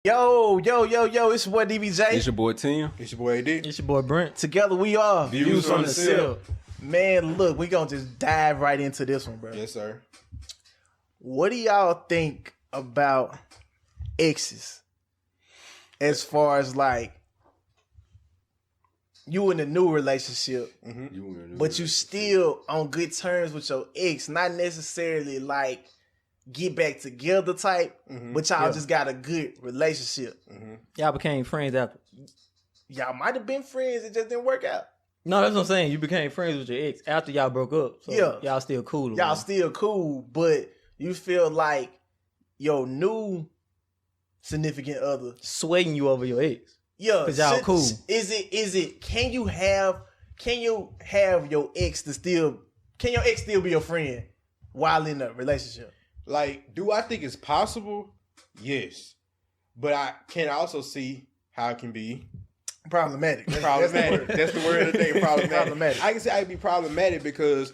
Yo, it's your boy DBJ. It's your boy Tim. It's your boy AD. It's your boy Brent. Together we are Views on the Sip. Man, look, we gonna just dive right into this one, bro. Yes, sir. What do y'all think about exes? As far as like you in a new relationship, but you still on good terms with your ex, not necessarily like get back together type, but y'all just got a good relationship. Y'all became friends after. Y'all might have been friends, it just didn't work out. No, that's what I'm saying. You became friends with your ex after y'all broke up. So Yeah. y'all still cool. or Y'all whatever. still cool, but you feel like your new significant other, Swaying you over your ex. yeah, 'Cause y'all cool. Is it? Can you have your ex to still? Can your ex still be your friend while in a relationship? Like, do I think it's possible? Yes. But I can also see how it can be Problematic. problematic. That's the word of the day, problematic. Problematic. I can say I can be problematic because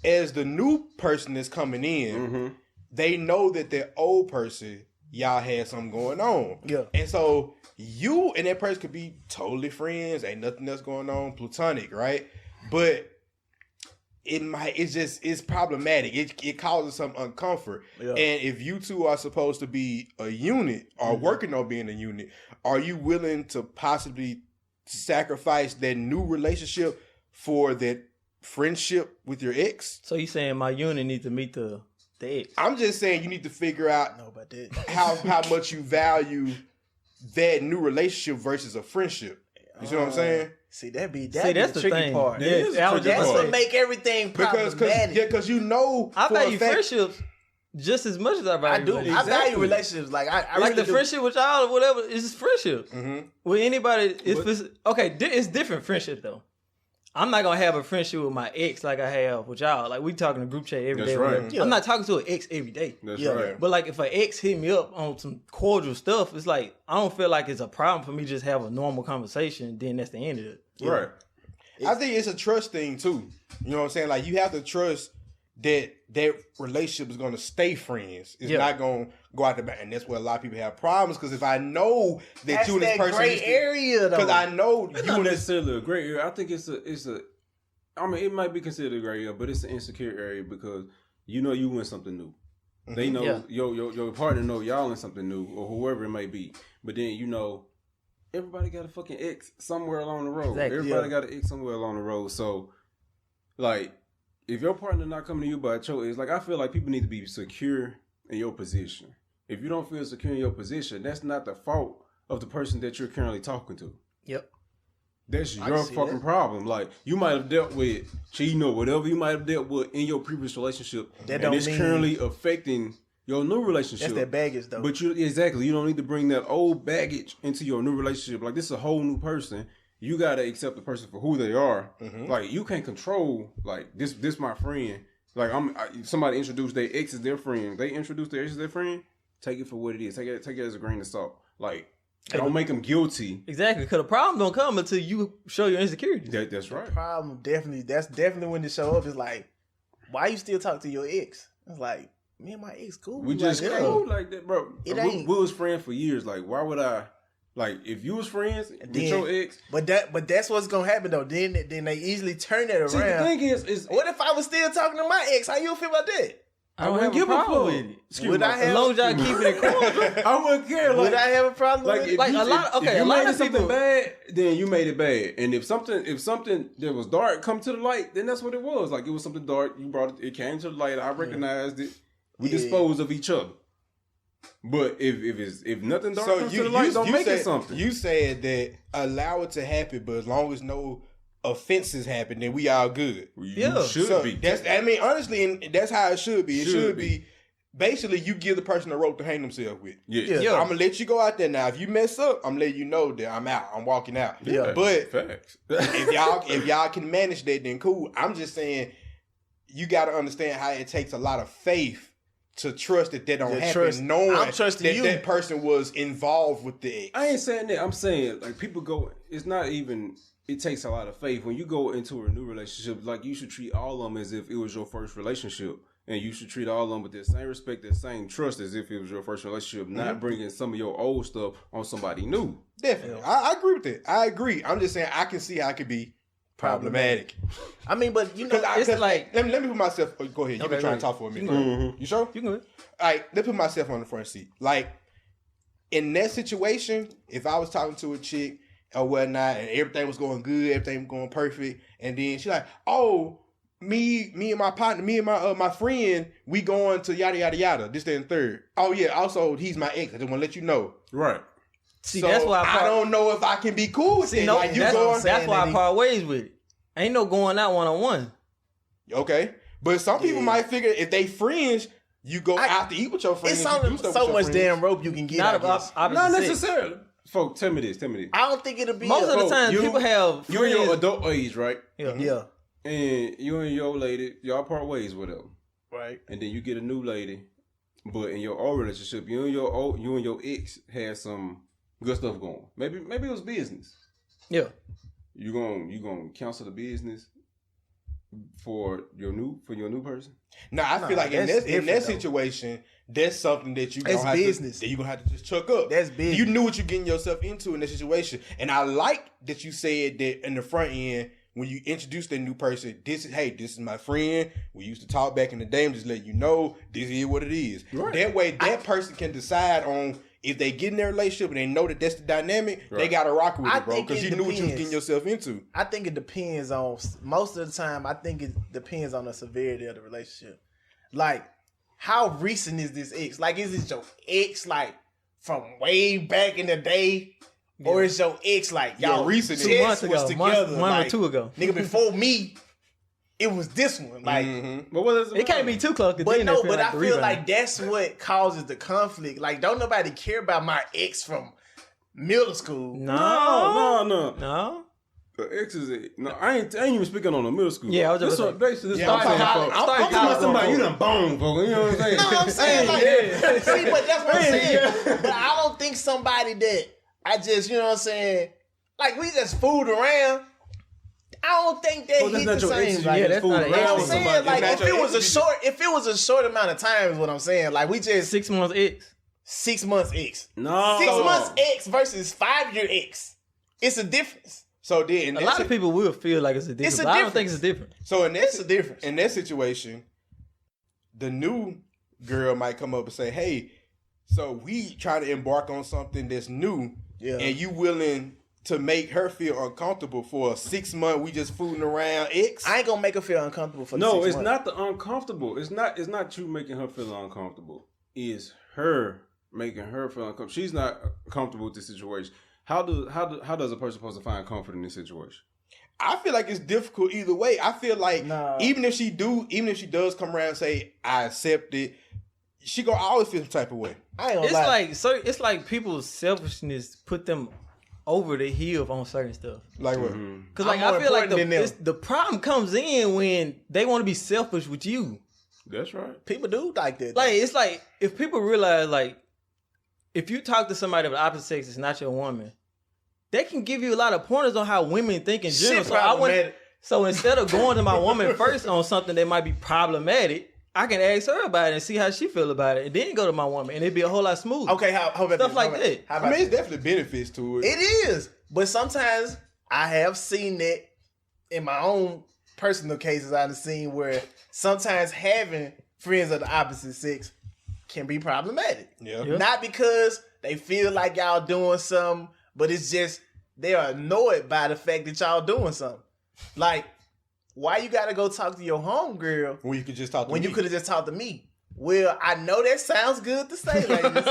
as the new person that's coming in, they know that the old person, y'all had something going on. Yeah. And so you and that person could be totally friends, ain't nothing else going on, platonic, right? But it's problematic. It causes some uncomfort. Yeah. And if you two are supposed to be a unit or working on being a unit, are you willing to possibly sacrifice that new relationship for that friendship with your ex? So you saying my unit needs to meet the ex? I'm just saying you need to figure out know about that. how much you value that new relationship versus a friendship. You see what I'm saying? See, that'd be that's the the tricky thing. part. Yeah, is I was tricky just That's part. gonna what say. make everything problematic. Because you know I for a value fact- friendships just as much as I value I do. relationships. I value relationships. Like I Like really the do. friendship with y'all or whatever is just friendship. With anybody, it's different friendship though. I'm not gonna have a friendship with my ex like I have with y'all. Like we talking in group chat every That's day. right. Whatever. I'm not talking to an ex every day. That's Yeah. right. But like if an ex hit me up on some cordial stuff, it's like I don't feel like it's a problem for me to just have a normal conversation. Then that's the end of it. Right. I think it's a trust thing too. You know what I'm saying? Like you have to trust that relationship is going to stay friends. It's Yeah. not going to go out the back, and that's where a lot of people have problems. Because if I know that That's you and this that person, gray area though. because I know It's you not and this, necessarily a gray area. I think it's a. I mean, it might be considered a gray area, but it's an insecure area because you know you in something new. They know Yeah. your partner know y'all in something new or whoever it may be. But then you know everybody got a fucking ex somewhere along the road. Exactly, Everybody got an ex somewhere along the road. So like if your partner not coming to you by a choice, like I feel like people need to be secure in your position. If you don't feel secure in your position, that's not the fault of the person that you're currently talking to. Yep. That's I your can see fucking that. problem. Like you might have dealt with cheating or whatever you might have dealt with in your previous relationship, That and don't it's mean- currently affecting your new relationship. That's that baggage though. But you don't need to bring that old baggage into your new relationship. Like this is a whole new person. You gotta accept the person for who they are. Like you can't control like this my friend. Like somebody introduced their ex as their friend. They introduced their ex as their friend. Take it for what it is. Take it as a grain of salt. Like don't make them guilty. Exactly. Because the problem don't come until you show your insecurities. That's right. Problem definitely. That's definitely when it show up. It's like, why you still talk to your ex? It's like me and my ex cool. We Like, just it cool ain't- like that, bro. It we ain't. was friends for years. Like, why would I? Like, if you was friends with your ex, But that's what's gonna happen though. Then they easily turn that see, the around. thing is What if I was still talking to my ex? How you feel about that? I don't wouldn't have a problem with it. Excuse Would me, I As have- long as y'all keeping it cordial. I wouldn't care. Would Like, I have a problem like with if it? Like, you, a lot- if okay, you a lot made of something people- bad, then you made it bad. And if something that was dark come to the light, then that's what it was. Like it was something dark. You brought it. It came to the light. I recognized it. We Yeah. disposed of each other. But if nothing dark so comes to the light, don't make said, it something. You said that allow it to happen, but as long as no offenses happen, then we all good. You Yeah. should So be. that's honestly, and that's how it should be. It Should should be. be basically you give the person a rope to hang themselves with. Yeah. Yeah. I'm gonna let you go out there now. If you mess up, I'm letting you know that I'm out. I'm walking out. Yeah. But Facts. if y'all can manage that, then cool. I'm just saying you got to understand how it takes a lot of faith to trust that don't Yeah, happen, trust- knowing I'm trusting that you. that person was involved with the ex. I ain't saying that. I'm saying like people go. It's not even. It takes a lot of faith when you go into a new relationship. Like you should treat all of them as if it was your first relationship, And you should treat all of them with the same respect, the same trust as if it was your first relationship, not bringing some of your old stuff on somebody new. Definitely. I agree with that. I agree. I'm just saying I can see how it could be problematic. I mean, but you know, it's like let me put myself. Go ahead. You can try and talk for a minute. You sure? You can. All right. Let's put myself on the front seat. Like in that situation, if I was talking to a chick or whatnot, and everything was going good, everything was going perfect, and then she's like, "Oh, me and my partner, me and my friend, we going to yada yada yada. This, that, and third. Oh yeah. Also, he's my ex. I just want to let you know. Right. See, so that's why I don't know if I can be cool with it. No, like, that's why I part ways with it. Ain't no going out one-on-one. Okay. But some people might figure if they friends, you go out to eat with your friends. It's so much damn rope you can get. Not necessarily. Folks, tell me this. I don't think it'll be. Most of the time, people have you in your adult age, right? Yeah. And you and your lady, y'all part ways with them. Right. And then you get a new lady. But in your old relationship, you and your ex had some good stuff going. Maybe it was business. Yeah. You gonna cancel the business for your new person? No, I feel like in that situation, that's something that you gonna have business. That you gonna have to just chuck up. That's business. You knew what you're getting yourself into in that situation, and I like that you said that in the front end when you introduce that new person. This is my friend. We used to talk back in the day. I'm just letting you know this is what it is. Right. That way, that person can decide on. If they get in their relationship and they know that that's the dynamic, they gotta rock with it, bro. Because you knew what you was getting yourself into. I think it depends on most of the time. I think it depends on the severity of the relationship. Like, how recent is this ex? Like, is it your ex like from way back in the day, or is your ex like y'all recent 2 months ago, together, one or two ago? Nigga, before me. It was this one, like, but what is it can't be too close. But no, but I feel like that's what causes the conflict. Like, don't nobody care about my ex from middle school. No. The ex is no. I ain't even speaking on the middle school. Yeah, I was just basically. I'm talking about somebody you done boned, folks. You know what I'm saying? No, I'm saying like, see, but that's what I'm saying. But I don't think somebody that I just, you know what I'm saying, like we just fooled around. I don't think that hit the same. Like, that's not you know what I'm saying? Like if it was a short amount of time is what I'm saying. Like we just 6 months ex. 6 months ex. No. 6 months ex versus 5-year ex. It's a difference. So then a lot of people will feel like it's a difference. But I don't think it's a difference. So it's a difference. In that situation, the new girl might come up and say, "Hey, so we try to embark on something that's new, and you willing to make her feel uncomfortable for a 6 month we just fooling around ex?" I ain't gonna make her feel uncomfortable for the 6 No, months. it's not the uncomfortable. It's not you making her feel uncomfortable. It's her making her feel uncomfortable. She's not comfortable with the situation. How does a person supposed to find comfort in this situation? I feel like it's difficult either way. I feel like even if she does come around and say I accept it, she gonna always feel some type of way. I ain't gonna lie. It's like people's selfishness put them over the hill on certain stuff. Like what? Because like I feel like the problem comes in when they want to be selfish with you. That's right. People do like that. Like it's like if people realize like if you talk to somebody of the opposite sex, it's not your woman. They can give you a lot of pointers on how women think in general. So instead of going to my woman first on something that might be problematic, I can ask her about it and see how she feel about it, and then go to my woman, and it'd be a whole lot smoother. Okay, how about stuff like that? I mean, it's definitely benefits to it. It is, but sometimes I have seen that in my own personal cases. I've seen where sometimes having friends of the opposite sex can be problematic. Yeah. Not because they feel like y'all doing something, but it's just they are annoyed by the fact that y'all doing something. Like, why you gotta go talk to your homegirl when you could just talk to me? You could have just talked to me? Well, I know that sounds good to say, ladies,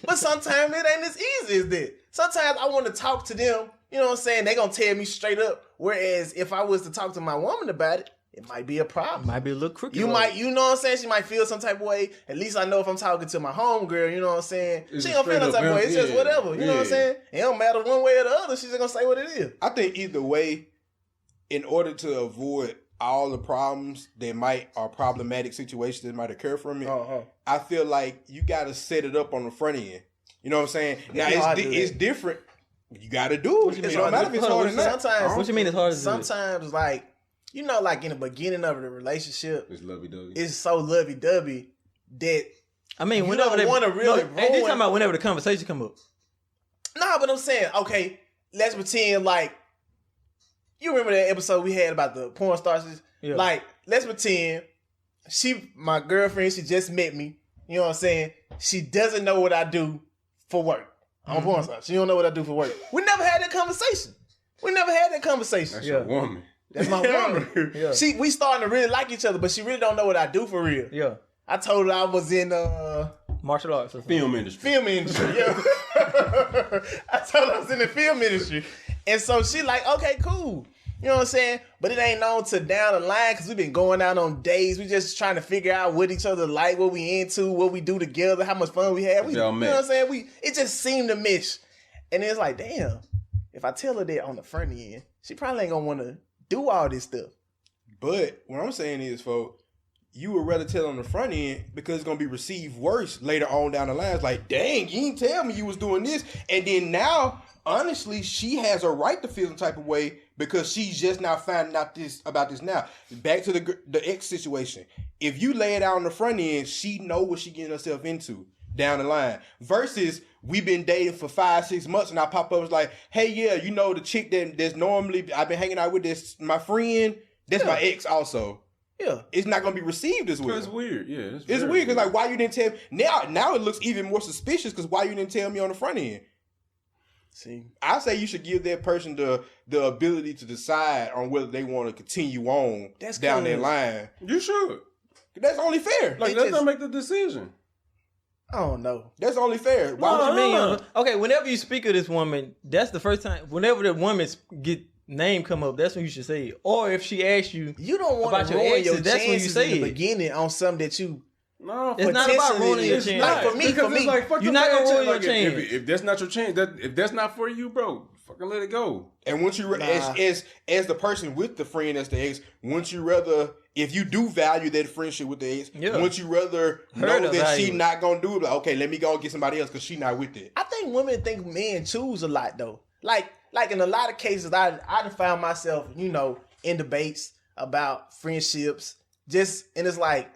but sometimes it ain't as easy as that. Sometimes I want to talk to them, you know what I'm saying? They gonna tell me straight up. Whereas if I was to talk to my woman about it, it might be a problem. Might be a little crooked. You know what I'm saying? She might feel some type of way. At least I know if I'm talking to my homegirl, you know what I'm saying? She gonna feel some type of way. It's just whatever. You know what I'm saying? It don't matter one way or the other. She's just gonna say what it is. I think either way, in order to avoid all the problems that are problematic situations that might occur from it, I feel like you gotta set it up on the front end. You know what I'm saying? Now it's different. You gotta do it. It don't matter if it's hard or not. Sometimes, what you mean it's hard? Sometimes like you know, like in the beginning of the relationship, it's lovey-dovey. It's so lovey-dovey that I mean, whenever they want to really, they talking about whenever the conversation come up. Nah, but I'm saying, okay, let's pretend like you remember that episode we had about the porn stars. Yeah. Like, let's pretend my girlfriend, she just met me. You know what I'm saying? She doesn't know what I do for work. I'm a porn star. She don't know what I do for work. We never had that conversation. That's your woman. That's my woman. Yeah. We starting to really like each other, but she really don't know what I do for real. Yeah. I told her I was in martial arts. Film industry. Yeah. I told her I was in the film industry. And so she like, okay, cool. You know what I'm saying? But it ain't on to down the line because we've been going out on dates. We just trying to figure out what each other like, what we into, what we do together, how much fun we have. You know what I'm saying? It just seemed to mesh. And it's like, damn, if I tell her that on the front end, she probably ain't going to want to do all this stuff. But what I'm saying is, folks, you would rather tell on the front end because it's going to be received worse later on down the line. It's like, dang, you didn't tell me you was doing this. And then now, honestly, she has a right to feel some type of way because she's just now finding out about this now. Back to the ex situation. If you lay it out on the front end, she know what she getting herself into down the line. Versus, we've been dating for 5-6 months and I pop up and like, hey, yeah, you know the chick that's normally I've been hanging out with this, my friend, that's my ex also. Yeah, it's not gonna be received as well. It's weird. Yeah, it's weird because like, why you didn't tell me? Now it looks even more suspicious because why you didn't tell me on the front end? See, I say you should give that person the ability to decide on whether they want to continue on down that line. You should. That's only fair. Like, let them make the decision. I don't know. That's only fair. Why would you mean? Okay, whenever you speak of this woman, that's the first time. Whenever the woman's name come up, that's when you should say it. Or if she asks you, you don't want about to ruin your that's when you say in the beginning on something that you. No, it's not about ruining your chance. Like for me, like, you're not gonna ruin your chance. If that's not your chance, if that's not for you, bro, fucking let it go. And once you as the person with the friend as the ex, once you rather, if you do value that friendship with the ex, once you rather know that she not gonna do it, like, okay, let me go get somebody else because she not with it. I think women think men choose a lot though. Like in a lot of cases, I done found myself, you know, in debates about friendships. And it's like,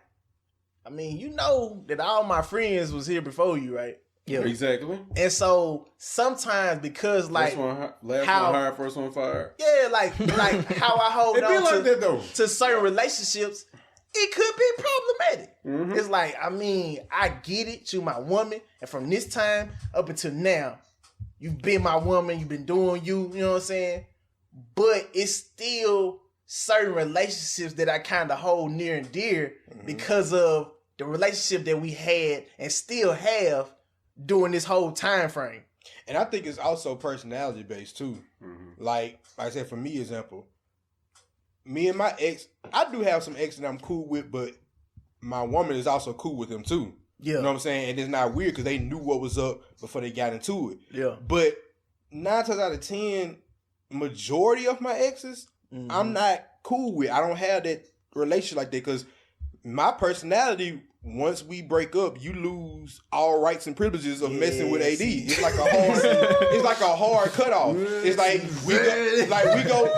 I mean, you know that all my friends was here before you, right? Yeah, exactly. And so sometimes because like last one hired, first one fired. Yeah, like how I hold on like that, though. To certain relationships, it could be problematic. Mm-hmm. It's like, I mean, I get it, you my woman, and from this time up until now, you've been my woman, you've been doing you know what I'm saying? But it's still certain relationships that I kind of hold near and dear because of the relationship that we had and still have during this whole time frame. And I think it's also personality based too. Mm-hmm. Like I said, for me, example, me and my ex, I do have some ex that I'm cool with, but my woman is also cool with them too. Yeah. You know what I'm saying? And it's not weird because they knew what was up before they got into it. Yeah. But 9 times out of 10, majority of my exes, I'm not cool with. I don't have that relationship like that because my personality, once we break up, you lose all rights and privileges of messing with AD. It's like a hard cutoff. It's like we go.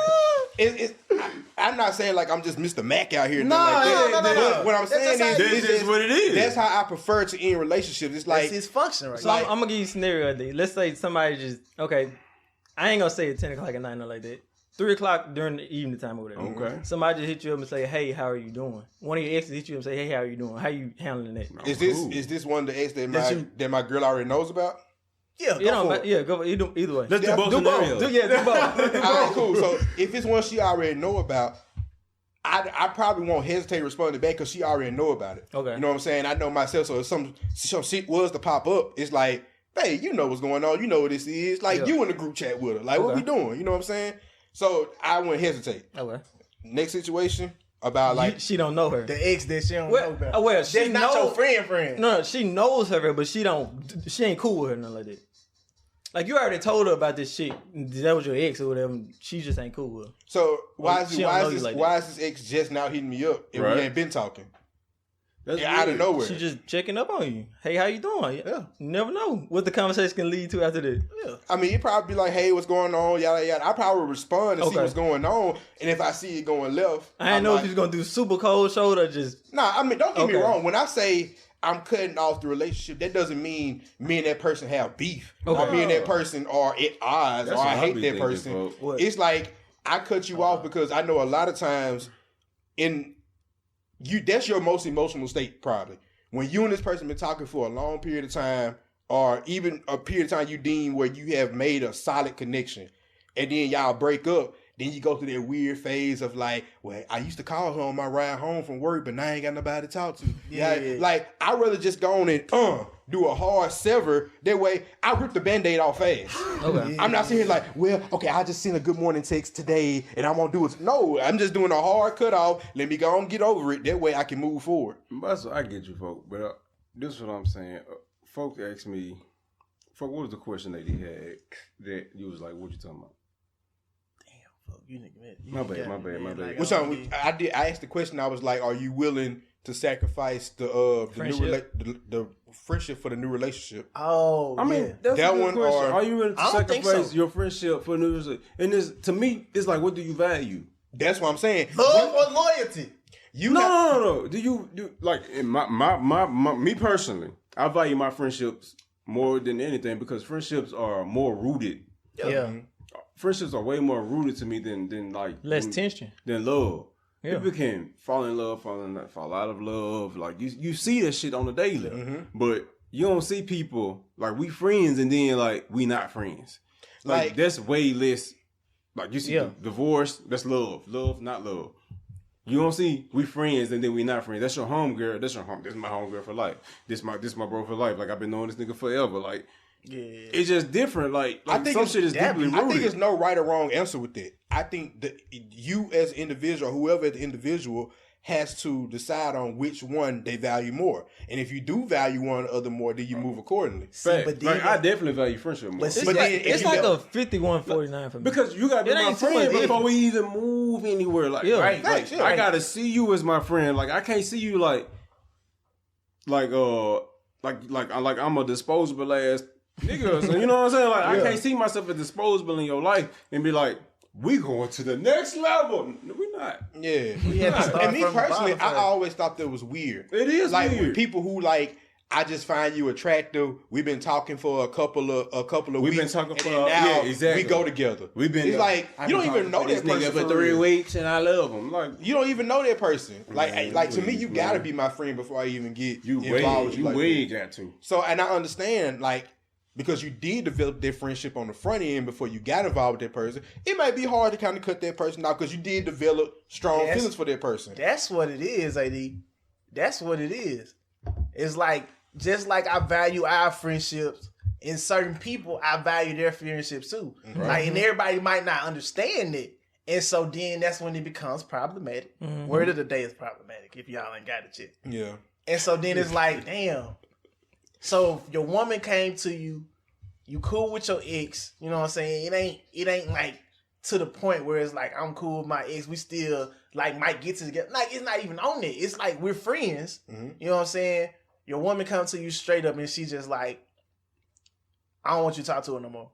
I'm not saying like I'm just Mr. Mac out here. No. But what I'm saying is what it is. That's how I prefer to end relationships. It's like it's his function, right? So I'm gonna give you a scenario. Let's say somebody just I ain't gonna say at 10 o'clock at night, nothing like that. 3 o'clock during the evening time over there. Okay. Somebody just hit you up and say, "Hey, how are you doing?" One of your exes hit you up and say, "Hey, how are you doing? How you handling that?" Is this one of the ex that my girl already knows about? Yeah, go either way. Let's do both scenarios. Do both. All right, cool. So if it's one she already know about, I probably won't hesitate responding back because she already know about it. Okay. You know what I'm saying? I know myself. So if some shit was to pop up, it's like, hey, you know what's going on. You know what this is. Like you in the group chat with her. Like what we doing? You know what I'm saying? So I wouldn't hesitate. Okay. Next situation about like she don't know her. The ex that she don't know about. Well, she that's not your friend. No, she knows her, but she ain't cool with her nothing like that. Like you already told her about this shit. That was your ex or whatever. She just ain't cool with her. So why is this ex just now hitting me up and we ain't been talking? out of nowhere. She just checking up on you. Hey, how you doing? Yeah. You never know what the conversation can lead to after that. Yeah. I mean, you probably be like, hey, what's going on? Yada, yada. I probably would respond and see what's going on. And if I see it going left, I didn't know if he's going to do super cold shoulder or just... Nah, I mean, don't get me wrong. When I say I'm cutting off the relationship, that doesn't mean me and that person have beef. Or me and that person are at odds. Or I hate that person. It's like, I cut you off because I know a lot of times that's your most emotional state probably. When you and this person been talking for a long period of time, or even a period of time you deem where you have made a solid connection, and then y'all break up, then you go through that weird phase of like, well, I used to call her on my ride home from work, but now I ain't got nobody to talk to. Yeah. Like, I'd rather just go on and do a hard sever. That way, I rip the Band-Aid off fast. Okay. I'm not sitting here like, well, okay, I just sent a good morning text today, and I'm going to do it. No, I'm just doing a hard cutoff. Let me go and get over it. That way, I can move forward. That's what I get you, folks. But this is what I'm saying. Folks asked me, what was the question that he had that you was like, what you talking about? My bad. Which I asked the question. I was like, "Are you willing to sacrifice the friendship for the new relationship?" Oh, I mean, that's that one. Question. Or are you willing to sacrifice your friendship for the new relationship? And this, to me, it's like, what do you value? That's what I'm saying. Love or loyalty? No. Do you like me personally? I value my friendships more than anything because friendships are more rooted. Yeah. Friendships are way more rooted to me than like less tension than love. Yeah. People can fall in love, fall out of love. Like you see that shit on the daily, but you don't see people like we friends and then like we not friends. Like that's way less. Like you see divorce, that's love, not love. You don't see we friends and then we not friends. That's your home girl. That's your home. This is my home girl for life. This my bro for life. Like I've been knowing this nigga forever. Like. Yeah, it's just different. Like I think some shit is deeply rooted. I think there's no right or wrong answer with that. I think that you as an individual, whoever as an individual, has to decide on which one they value more. And if you do value one or the other more, then you move accordingly. But like, I definitely value friendship more. It's like a 51-49 for me. Because you got to be my friend before we even move anywhere. Like, right? Like, I got to see you as my friend. Like, I can't see you like I'm a disposable ass nigga, so you know what I'm saying? Like I can't see myself as disposable in your life and be like, we going to the next level. No, we not. Yeah. And me personally, I always thought that was weird. It is like weird. People who like, I just find you attractive. We've been talking for a couple of weeks. We've been talking for now exactly. We go together. We've been. It's like you don't even know that person for 3 weeks, and I love him. Like you don't even know that person. Like to me, you gotta be my friend before I even get involved. You got to. So and I understand like. Because you did develop that friendship on the front end before you got involved with that person, it might be hard to kind of cut that person out because you did develop strong feelings for that person. That's what it is, AD. That's what it is. It's like, just like I value our friendships, in certain people, I value their friendships too. Right. Like, and everybody might not understand it. And so then that's when it becomes problematic. Mm-hmm. Word of the day is problematic if y'all ain't got it yet. Yeah. And so then it's like, damn. So your woman came to you, you cool with your ex, you know what I'm saying? It ain't like to the point where it's like I'm cool with my ex, we still like might get together. Like it's not even on it. It's like we're friends. Mm-hmm. You know what I'm saying? Your woman comes to you straight up and she's just like, I don't want you to talk to her no more.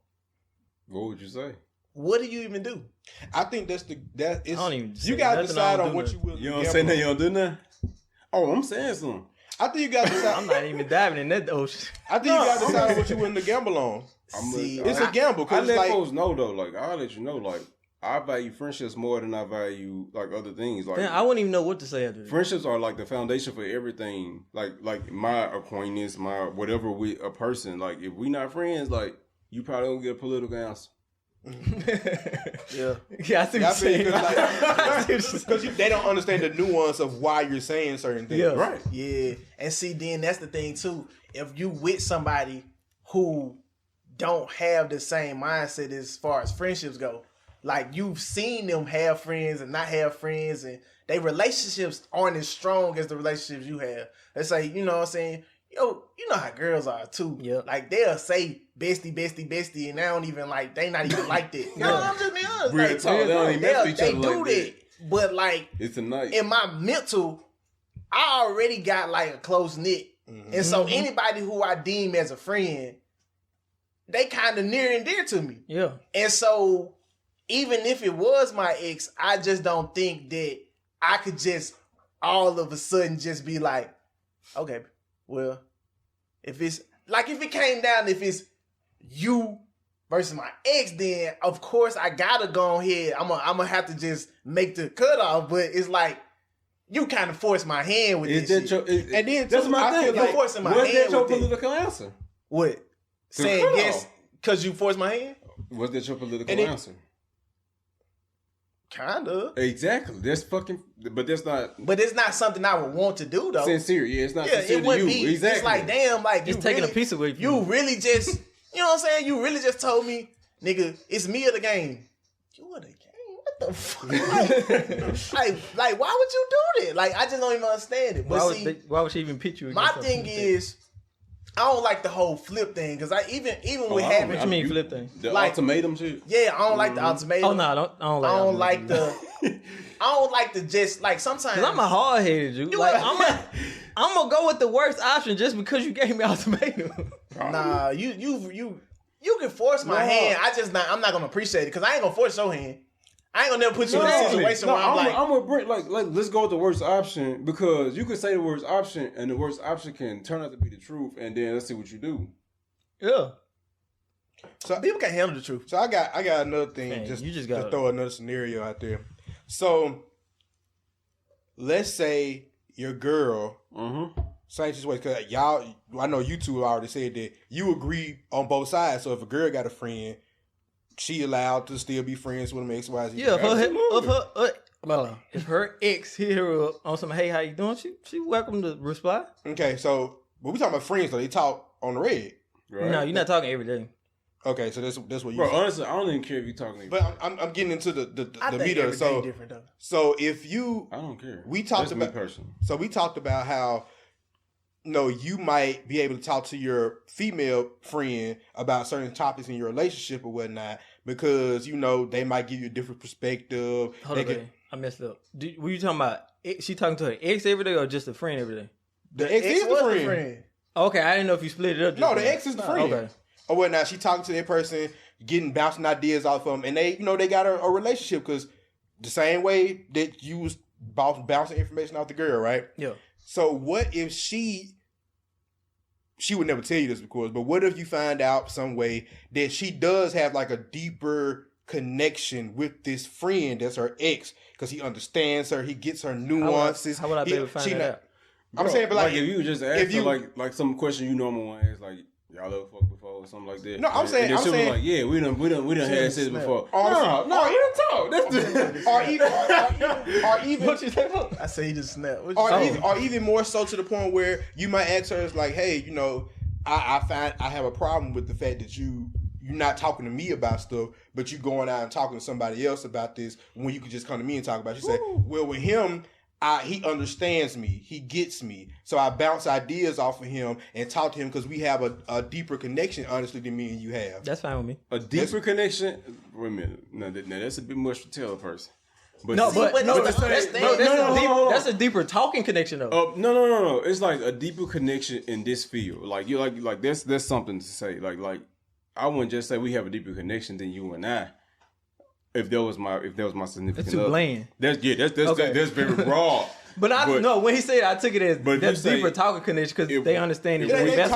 What would you say? What do you even do? I think I don't even you gotta decide on what you will do. You don't say nothing, you don't do nothing? Oh, I'm saying something. I think you got to decide. I'm not even diving in that ocean. I think you got to decide what you willing to gamble on. It's a gamble. I let folks know though. Like I'll let you know. Like I value friendships more than I value like other things. Like I wouldn't even know what to say after that. Friendships are like the foundation for everything. Like my acquaintance, my whatever with a person. Like if we not friends, like you probably don't get a political answer. Yeah, I see what you're saying. Because they don't understand the nuance of why you're saying certain things. Yeah, right. Yeah, and see, then that's the thing too. If you with somebody who don't have the same mindset as far as friendships go, like you've seen them have friends and not have friends, and their relationships aren't as strong as the relationships you have. Let's say, you know what I'm saying. Yo, you know how girls are too. Yeah. Like they'll say bestie, and they don't even like. They not even like that. You know, I'm just being honest. Real talk. They don't even mess with each other. They do that, but like it's a night. In my mental, I already got like a close knit. And so anybody who I deem as a friend, they kind of near and dear to me. Yeah. And so even if it was my ex, I just don't think that I could just all of a sudden just be like, okay, well, if it came down, if it's you versus my ex, then of course I gotta go ahead. I'm gonna have to just make the cutoff, but it's like, you kind of force my hand with this shit. And then that's my thing. You're forcing my hand with it. Was that your political answer? What? Saying yes because you forced my hand? Was that your political answer? Kinda. Exactly. That's fucking. But that's not. But it's not something I would want to do though. Sincere. Yeah, it's not sincere to you. Be, exactly. It's like, damn, like it's taking a piece away from you. Really just, you know what I'm saying? You really just told me, nigga, it's me or the game. You or the game? What the fuck? like, why would you do that? Like, I just don't even understand it. But why would she even pitch you? My thing is, I don't like the whole flip thing because I even with having. What you mean flip thing? The ultimatum shit. Yeah, I don't like the ultimatum. Oh no, I don't like the. I don't like the just like sometimes. I'm a hard headed dude. Like I'm gonna go with the worst option just because you gave me ultimatum. Nah, you can force my hand. I'm not gonna appreciate it because I ain't gonna force your hand. I ain't gonna never put you in a situation where I'm gonna bring like let's go with the worst option because you could say the worst option and the worst option can turn out to be the truth and then let's see what you do. Yeah. So people can't handle the truth. So I got another thing. Man, just got to throw another scenario out there. So let's say your girl, same situation. Cause y'all, I know you two already said that you agree on both sides. So if a girl got a friend, she allowed to still be friends with him, X, Y, Z. Yeah, if her ex hit her up on some, hey, how you doing? She welcome to reply. Okay, so but we talking about friends, so they talk on the red. Right? No, you're not talking every day. Okay, so that's what you. Bro, honestly, I don't even care if you're talking. But I'm getting into the meter. So different though. So if you, I don't care. We talked that's about person. So we talked about how. No, you might be able to talk to your female friend about certain topics in your relationship or whatnot because, they might give you a different perspective. Hold on, I messed up. Were you talking about she talking to her ex every day or just a friend every day? The ex is the friend. Okay, I didn't know if you split it up. No, the ex is the friend. Okay. Or whatnot. She talking to that person, bouncing ideas off of them, and they, they got a relationship because the same way that you was bouncing information off the girl, right? Yeah. So what if she would never tell you this, of course, but what if you find out some way that she does have like a deeper connection with this friend that's her ex because he understands her, he gets her nuances. How would I be able to find that out? I'm saying, but like if you just ask her like some question you normally want to ask, like y'all ever fucked before or something like that. No, I'm saying like, yeah, we done had sex before. No, you don't talk. That's or even what you say? I say he just snapped. Or even more so to the point where you might ask her, it's like, hey, I find I have a problem with the fact that you're not talking to me about stuff, but you going out and talking to somebody else about this when you could just come to me and talk about it. She said, well, with him, he understands me. He gets me. So I bounce ideas off of him and talk to him because we have a deeper connection, honestly, than me and you have. That's fine with me. A deeper connection? Wait a minute. No, that's a bit much to tell a person. But that's a deeper talking connection though. No. It's like a deeper connection in this field. Like you like there's something to say. Like I wouldn't just say we have a deeper connection than you and I. If that was my significant that's too bland. That's very broad. But when he said it, I took it as that's deeper talking connection because they understand each other. That's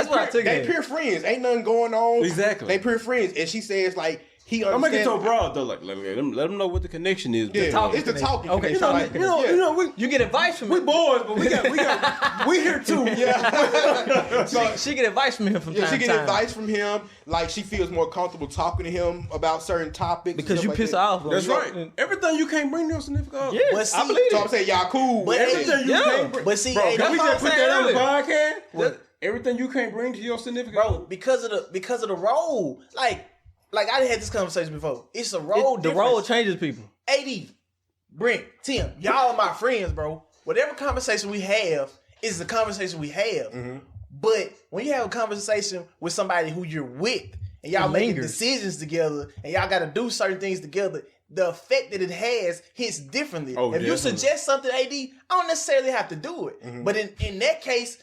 what I took it. They pure friends. Ain't nothing going on. Exactly. They pure friends, and she says like. I'm making it so broad though. Like let them know what the connection is. Yeah, it's the talking. Okay, you get advice from we boys, but we here too. Yeah. So she get advice from him from time to time. She get advice from him. Like she feels more comfortable talking to him about certain topics because you piss off. That's right. Everything you can't bring to your significant other. Yeah, I believe it. So I'm saying y'all cool. But everything you can't bring. But see, bro, can we just put that on the podcast? Everything you can't bring to your significant other, because of the role, Like I had this conversation before. It's a role difference. The role changes people. AD, Brent, Tim, y'all are my friends, bro. Whatever conversation we have is the conversation we have. Mm-hmm. But when you have a conversation with somebody who you're with and y'all making decisions together, and y'all got to do certain things together, the effect that it has hits differently. If you suggest something, AD, I don't necessarily have to do it. Mm-hmm. But in that case,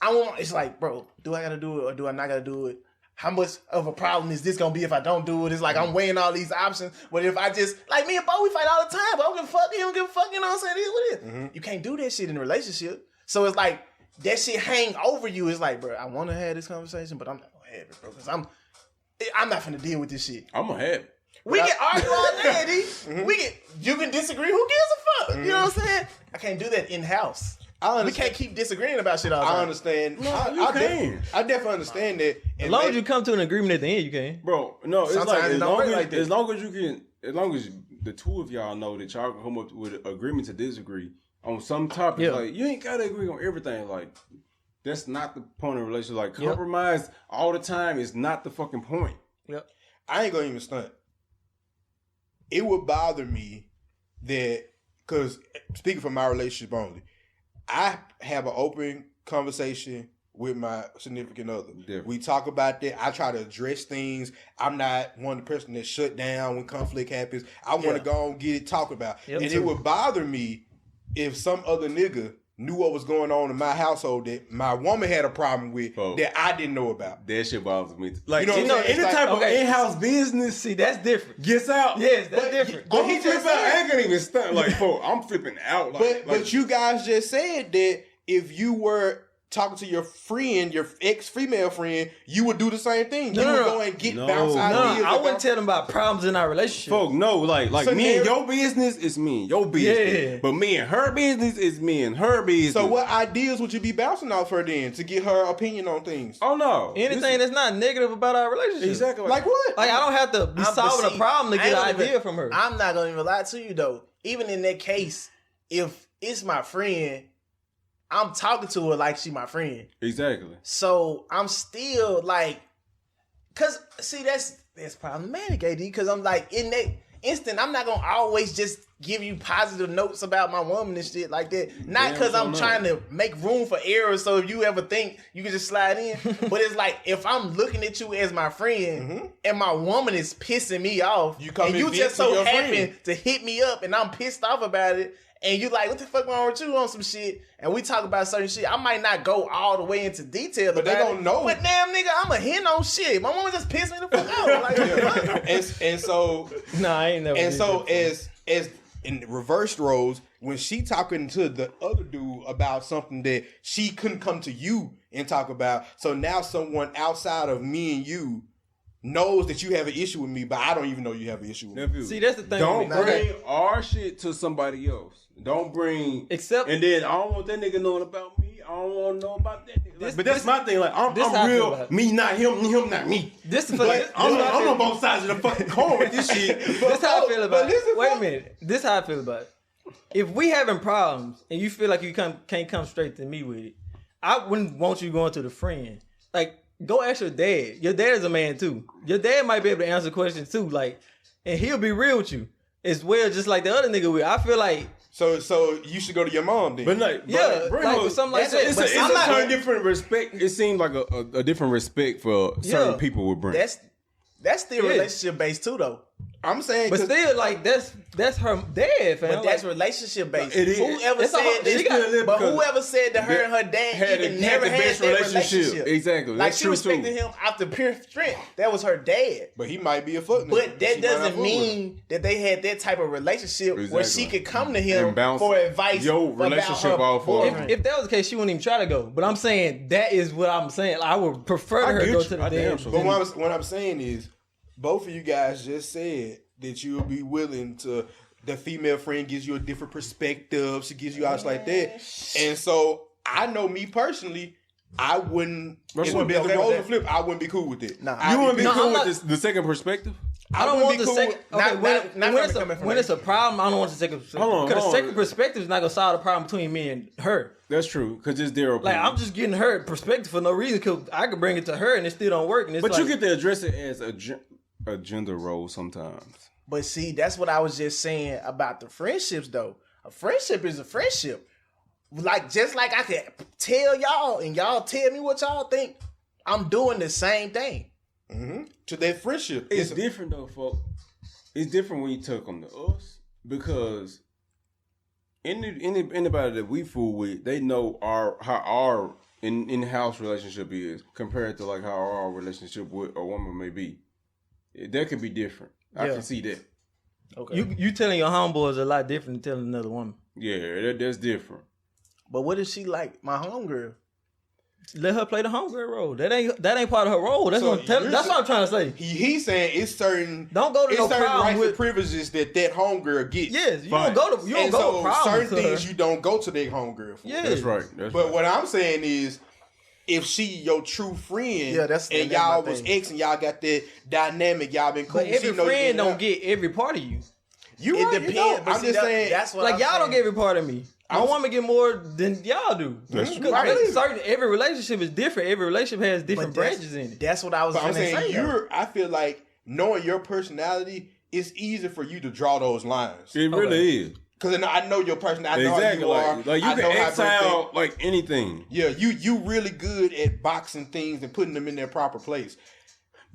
it's like, bro, do I got to do it or do I not got to do it? How much of a problem is this going to be if I don't do it? It's like I'm weighing all these options. But if I just, like me and Bo, we fight all the time. But I don't give a fuck. He don't give a fuck. You know what I'm saying? It is what it is. Mm-hmm. You can't do that shit in a relationship. So it's like, that shit hang over you. It's like, bro, I want to have this conversation, but I'm not going to have it, bro. Because I'm not finna deal with this shit. I'm going to have it. We can argue all day, D. Mm-hmm. You can disagree. Who gives a fuck? Mm-hmm. You know what I'm saying? I can't do that in-house. We can't keep disagreeing about shit all the time. I understand. No, I definitely understand that. As long as you come to an agreement at the end, you can. Bro, no, it's like as long as the two of y'all know that y'all can come up with an agreement to disagree on some topics, like you ain't gotta agree on everything. Like that's not the point of a relationship. Like compromise all the time is not the fucking point. Yep. I ain't gonna even stunt. It would bother me that, because speaking from my relationship only, I have an open conversation with my significant other. Different. We talk about that. I try to address things. I'm not one of the person that shut down when conflict happens. I want to go and get it talked about. Yep, and it would bother me if some other nigga knew what was going on in my household that my woman had a problem with that I didn't know about. That shit bothers me. Like, you know any type of in-house business, see, that's different. Gets out. Yes, that's different. But he just said, I ain't gonna even stunt. Like, I'm flipping out. But you guys just said that if you were talking to your friend, your ex-female friend, you would do the same thing. You would go and bounce ideas. I wouldn't tell them about problems in our relationship. Folk, no, like so me and your business is me and your business. Yeah. But me and her business is me and her business. So what ideas would you be bouncing off her then to get her opinion on things? Oh no. Anything that's not negative about our relationship. Exactly. Like what? Like I don't have to be solving a problem to get an idea from her. I'm not gonna even lie to you though. Even in that case, if it's my friend, I'm talking to her like she my friend. Exactly. So I'm still like, cause see that's problematic, AD. Cause I'm like in that instant, I'm not gonna always just give you positive notes about my woman and shit like that. Not cause I'm trying to make room for errors. So if you ever think you can just slide in, but it's like if I'm looking at you as my friend and my woman is pissing me off, and you just so happen to hit me up and I'm pissed off about it. And you like, what the fuck wrong with you on some shit? And we talk about certain shit. I might not go all the way into detail, but they don't know. But damn, nigga, I'm a hint on shit. My mama just pissed me the fuck out. Like, and so, I ain't never. And so, as in reverse roles, when she talking to the other dude about something that she couldn't come to you and talk about, so now someone outside of me and you knows that you have an issue with me, but I don't even know you have an issue with me. See, that's the thing. Don't bring our shit to somebody else. Don't bring and then I don't want that nigga knowing about me. I don't want to know about that nigga. But that's my thing. Like I'm real. Me not him. Him not me. I'm on both sides of the fucking coin with this shit. This how I feel about it. Wait a minute. This how I feel about it. If we having problems and you feel like you can't come straight to me with it, I wouldn't want you going to the friend. Like, go ask your dad. Your dad is a man too. Your dad might be able to answer questions too. Like, and he'll be real with you as well, just like the other nigga will. I feel like. So you should go to your mom then. But like, something like that. It's a certain different respect. It seems like a different respect for certain people would bring. That's still relationship based too, though. I'm saying, but still, like that's her dad, fam. But that's relationship based. It is. Whoever said that her and her dad even never had that relationship. Exactly. Like she respected him after pure strength. That was her dad. But he might be a foot. But that doesn't mean that they had that type of relationship where she could come to him for advice. Your relationship all for. If that was the case, she wouldn't even try to go. But I'm saying that is what I'm saying. I would prefer her to go to the dad. But what I'm saying is, both of you guys just said that you will be willing to. The female friend gives you a different perspective. She gives you out like that, and so I know me personally, I wouldn't. If the roles were flipped, I wouldn't be cool with it. Nah, you wouldn't be cool with the second perspective. I don't want the second. Okay, when it's a problem, I don't want the second perspective. Because the second perspective is not gonna solve the problem between me and her. That's true, because it's their opinion. Like I'm just getting her perspective for no reason. Because I could bring it to her and it still don't work. And it's but you get to address it as a gender role sometimes. But see, that's what I was just saying about the friendships, though. A friendship is a friendship. Like, just like I could tell y'all, and y'all tell me what y'all think, I'm doing the same thing. to their friendship. It's different though, folks. It's different when you talk on to us because anybody that we fool with, they know how our in-house relationship is compared to like how our relationship with a woman may be. That could be different. I can see that. Okay. You telling your homeboy is a lot different than telling another woman. Yeah, that's different. But what if she like my homegirl? Let her play the homegirl role. That ain't part of her role. That's what I'm trying to say. He's saying it's certain. Don't go to no certain problem rights with and privileges that homegirl gets. Yes, you don't go to problems. Certain things you don't go to their homegirl for. Yeah, that's right. But what I'm saying is, if she your true friend, and y'all was ex and y'all got that dynamic, y'all been cool. But every friend don't get every part of you. It depends. I'm just saying. That's what like y'all don't get every part of me. My woman get more than y'all do. That's right. Every relationship is different. Every relationship has different branches in it. That's what I was saying. I feel like knowing your personality, it's easy for you to draw those lines. It really is. Because I know your personality. I know how you are. Like you can exile like anything. Yeah, you really good at boxing things and putting them in their proper place.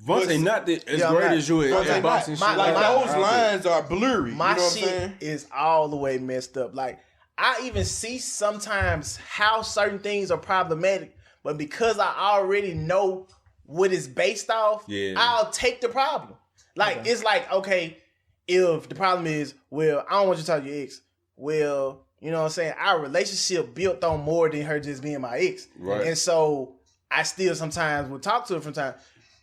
Vontae not as great as you at boxing shit. Like those lines are blurry. My you know what shit I'm saying? is all the way messed up. Like I even see sometimes how certain things are problematic, but because I already know what it's based off, I'll take the problem. Like it's like, okay, if the problem is, well, I don't want you to talk to your ex. Well, you know what I'm saying? Our relationship built on more than her just being my ex. Right. And so I still sometimes will talk to her from time.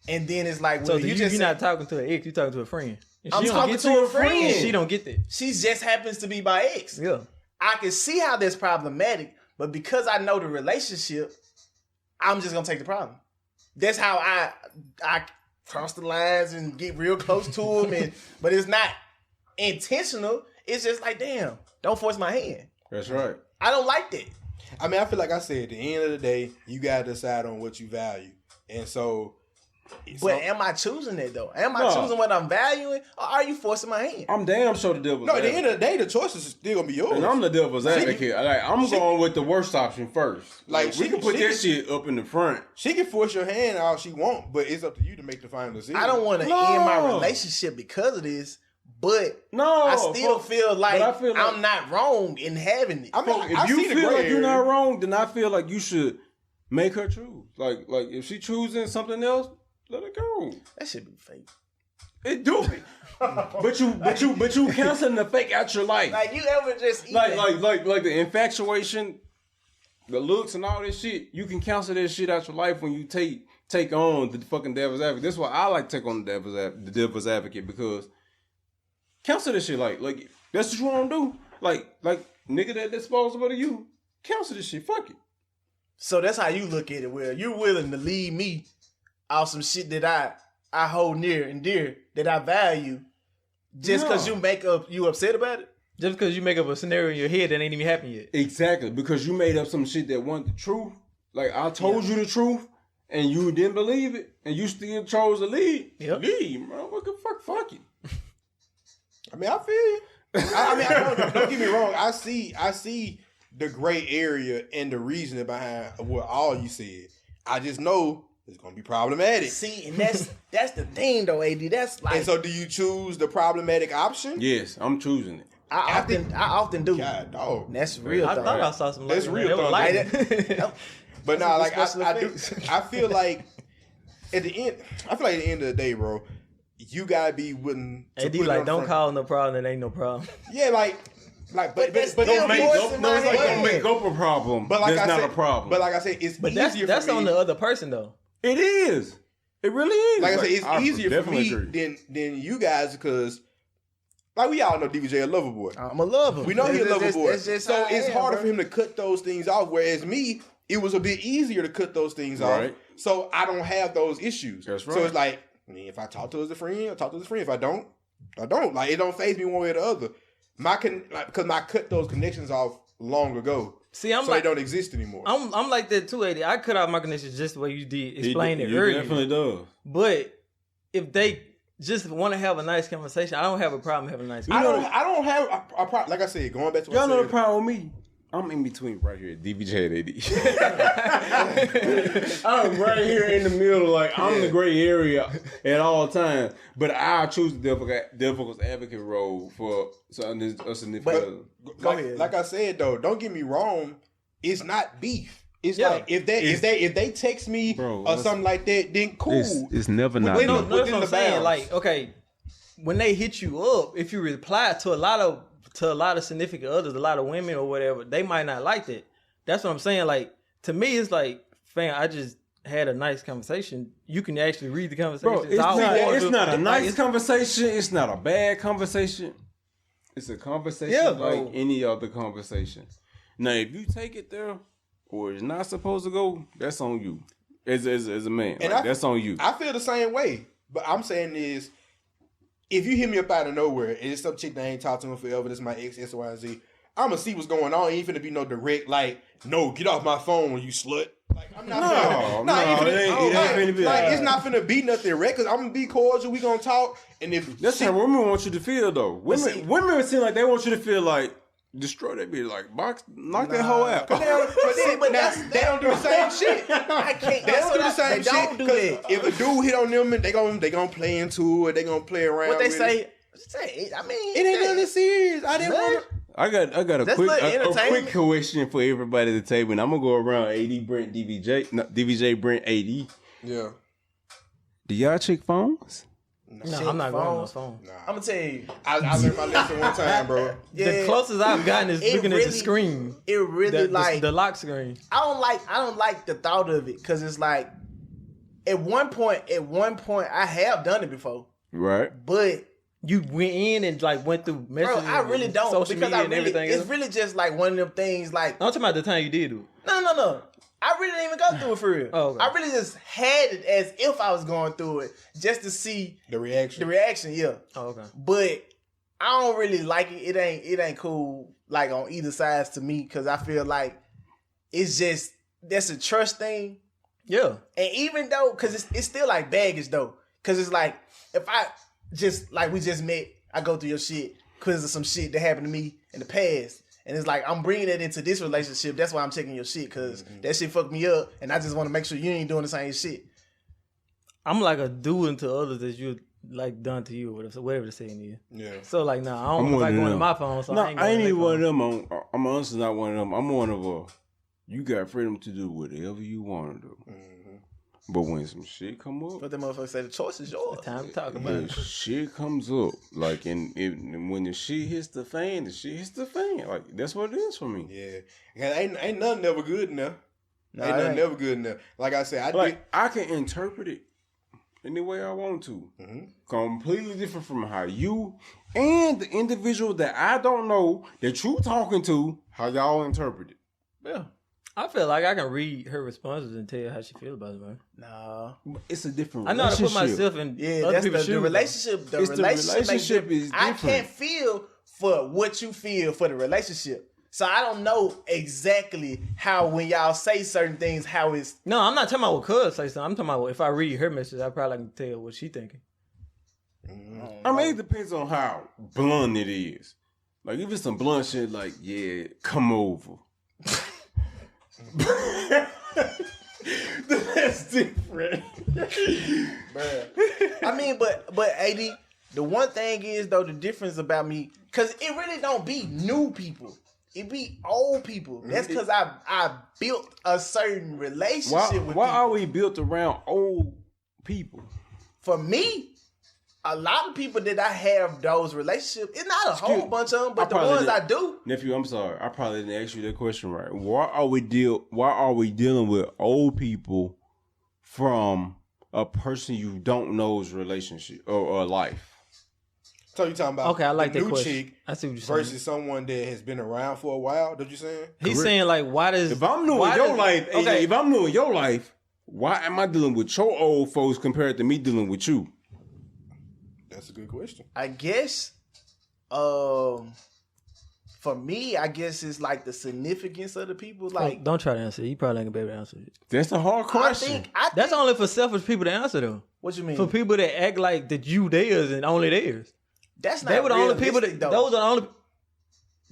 And then it's like, well, so you're not talking to an ex, you're talking to a friend. I'm talking to a friend. She don't get that. She just happens to be my ex. Yeah. I can see how that's problematic, but because I know the relationship, I'm just gonna take the problem. That's how I cross the lines and get real close to him, but it's not intentional. It's just like, damn, don't force my hand. That's right. I don't like that. I mean, I feel like I said, at the end of the day, you gotta decide on what you value, and so. But am I choosing it though? Am I choosing what I'm valuing, or are you forcing my hand? I'm damn sure the devil's advocate. At the end of the day, the choice is still gonna be yours. And I'm the devil's advocate. I'm going with the worst option first. Like we can put that shit up in the front. She can force your hand all she wants, but it's up to you to make the final decision. I don't want to end my relationship because of this, but I still feel like I'm not wrong in having it. I mean, if you feel like you're not wrong, then I feel like you should make her choose. Like if she choosing something else, let it go. That should be fake. It do be. but you canceling the fake out your life. Like you ever just like the infatuation, the looks and all this shit. You can cancel that shit out your life when you take on the fucking devil's advocate. That's why I like to take on the devil's advocate, because cancel this shit. Like that's what you want to do. Like nigga that's disposable to you. Cancel this shit. Fuck it. So that's how you look at it. Where you're willing to leave me off some shit that I hold near and dear, that I value, just because you upset about it? Just because you make up a scenario in your head that ain't even happened yet. Exactly. Because you made up some shit that wasn't the truth. Like I told you the truth and you didn't believe it and you still chose to leave. Yep. Leave, bro. What the fuck it. I mean, I feel you. I mean, don't get me wrong. I see the gray area and the reasoning behind what all you said. I just know it's gonna be problematic. See, and that's the thing though, AD. That's like. And so, do you choose the problematic option? Yes, I'm choosing it. I often do. God, dog. That's real. I thought I saw some. That's real. But nah, like I do. I feel like at the end. I feel like at the end of the day, bro, you gotta be willing. AD like, don't call no problem. That ain't no problem. Yeah, but don't make up a problem. But like that's not a problem. But like I said, it's easier. That's on the other person though. It is. It really is. Like I said, it's easier for me than you guys, because like we all know DVJ a lover boy. I'm a lover. We know he's a lover boy. So it's harder for him to cut those things off. Whereas me, it was a bit easier to cut those things off. So I don't have those issues. That's right. So it's like, I mean, if I talk to her as a friend, I talk to her as a friend. If I don't, I don't. Like, it don't faze me one way or the other. Because I cut those connections off long ago. See, so they don't exist anymore. I'm like that too, AD. I cut off my connections just the way you did. Explain it earlier. Definitely does. But if they just want to have a nice conversation, I don't have a problem having a nice conversation. I don't have a problem. Like I said, going back to what y'all know the problem with me. I'm in between right here, DVJ and AD. I'm right here in the middle, like I'm the gray area at all times. But I choose the devil's advocate role for a significant. Go ahead. Like I said though, don't get me wrong. It's not beef. It's like if they text me or something like that, then cool. It's never not. No, that's what I'm saying. Like, okay, when they hit you up, if you reply to a lot of significant others, a lot of women or whatever, they might not like that. That's what I'm saying. Like, to me, it's like, fam, I just had a nice conversation. You can actually read the conversation. Bro, it's not a nice conversation. It's not a bad conversation. It's a conversation like any other conversation. Now, if you take it there or it's not supposed to go, that's on you. As a man, and like, that's on you. I feel the same way. But I'm saying is, if you hit me up out of nowhere and it's some chick that I ain't talked to him forever, this is my ex, X, Y, and Z, I'm going to see what's going on. Ain't finna be no direct, like, no, get off my phone, you slut. Like, I'm not it's not finna be nothing direct, because I'm going to be cordial, we going to talk, and if... That's how women want you to feel, though. Women seem like they want you to feel like, destroy that bitch, like, knock that hoe out. But they don't do the same shit. I can't. They don't do the same shit. Don't do that. If a dude hit on them, they gonna play into it. They gonna play around. What they with say? It. I mean, it ain't nothing serious. I didn't want to. I got a quick question for everybody at the table, and I'm gonna go around AD, Brent, DVJ, Brent, AD. Yeah. Do y'all check phones? No, I'm not going on those phones. Nah. I'm gonna tell you. I learned my lesson one time, bro. Yeah, the closest I've gotten is looking at the screen. It really the lock screen. I don't like the thought of it, because it's like at one point I have done it before. Right. But you went in and like went through messages. Bro, I really don't, social because media and everything. It's really just like one of them things. Like, I'm talking about the time you did do it. No. I really didn't even go through it for real. Oh, okay. I really just had it as if I was going through it, just to see the reaction. Yeah. Oh, okay. But I don't really like it. It ain't cool, like, on either sides to me, because I feel like it's just, that's a trust thing. Yeah. And even though, because it's still like baggage though, because it's like, if I just, like, we just met, I go through your shit because of some shit that happened to me in the past. And it's like, I'm bringing it into this relationship. That's why I'm checking your shit, because that shit fucked me up. And I just want to make sure you ain't doing the same shit. I'm like a doing to others that you like done to you, or whatever the saying is. Yeah. So like, nah, I don't like going to my phone. So no, I ain't even one of them. I'm honestly not one of them. I'm one of you got freedom to do whatever you want to do. But when some shit come up, but the motherfucker say the choice is yours. Time to talk about it. Shit comes up, like, and when the shit hits the fan, the shit hits the fan. Like, that's what it is for me. Yeah, ain't nothing ever good enough. Ain't nothing ever good enough. Like I said, I can interpret it any way I want to. Completely different from how you and the individual that I don't know that you talking to, how y'all interpret it. Yeah. I feel like I can read her responses and tell how she feel about it, man. Nah, it's a different. I know how to put myself in. Yeah, that's the relationship. The relationship is different. I can't feel for what you feel for the relationship, so I don't know exactly how, when y'all say certain things, how it's. No, I'm not talking about what Cuz say something. I'm talking about if I read her message, I probably can tell what she thinking. I mean, it depends on how blunt it is. Like, if it's some blunt shit, like, yeah, come over. That's different. I mean, but AD, the one thing is though, the difference about me, because it really don't be new people. It be old people. That's because I built a certain relationship with people. Why are we built around old people? For me, a lot of people that I have those relationships, it's not a whole bunch of them, but the ones I do. Nephew, I'm sorry. I probably didn't ask you that question right. Why are we dealing with old people from a person you don't know's relationship or life? So you talking about I like the that new question. chick I see what you're saying. versus someone that has been around for a while? Did you saying? He's saying like, why does if I'm new in your life? Okay, if I'm new in your life, why am I dealing with your old folks compared to me dealing with you? That's a good question. I guess, for me, I guess it's like the significance of the people. Like, don't try to answer it. You probably ain't gonna be able to answer it. That's a hard question. I think that's only for selfish people to answer though. What you mean? For people that act like that you theirs and only theirs. That's not. They were the only people that. Though. Those are the only.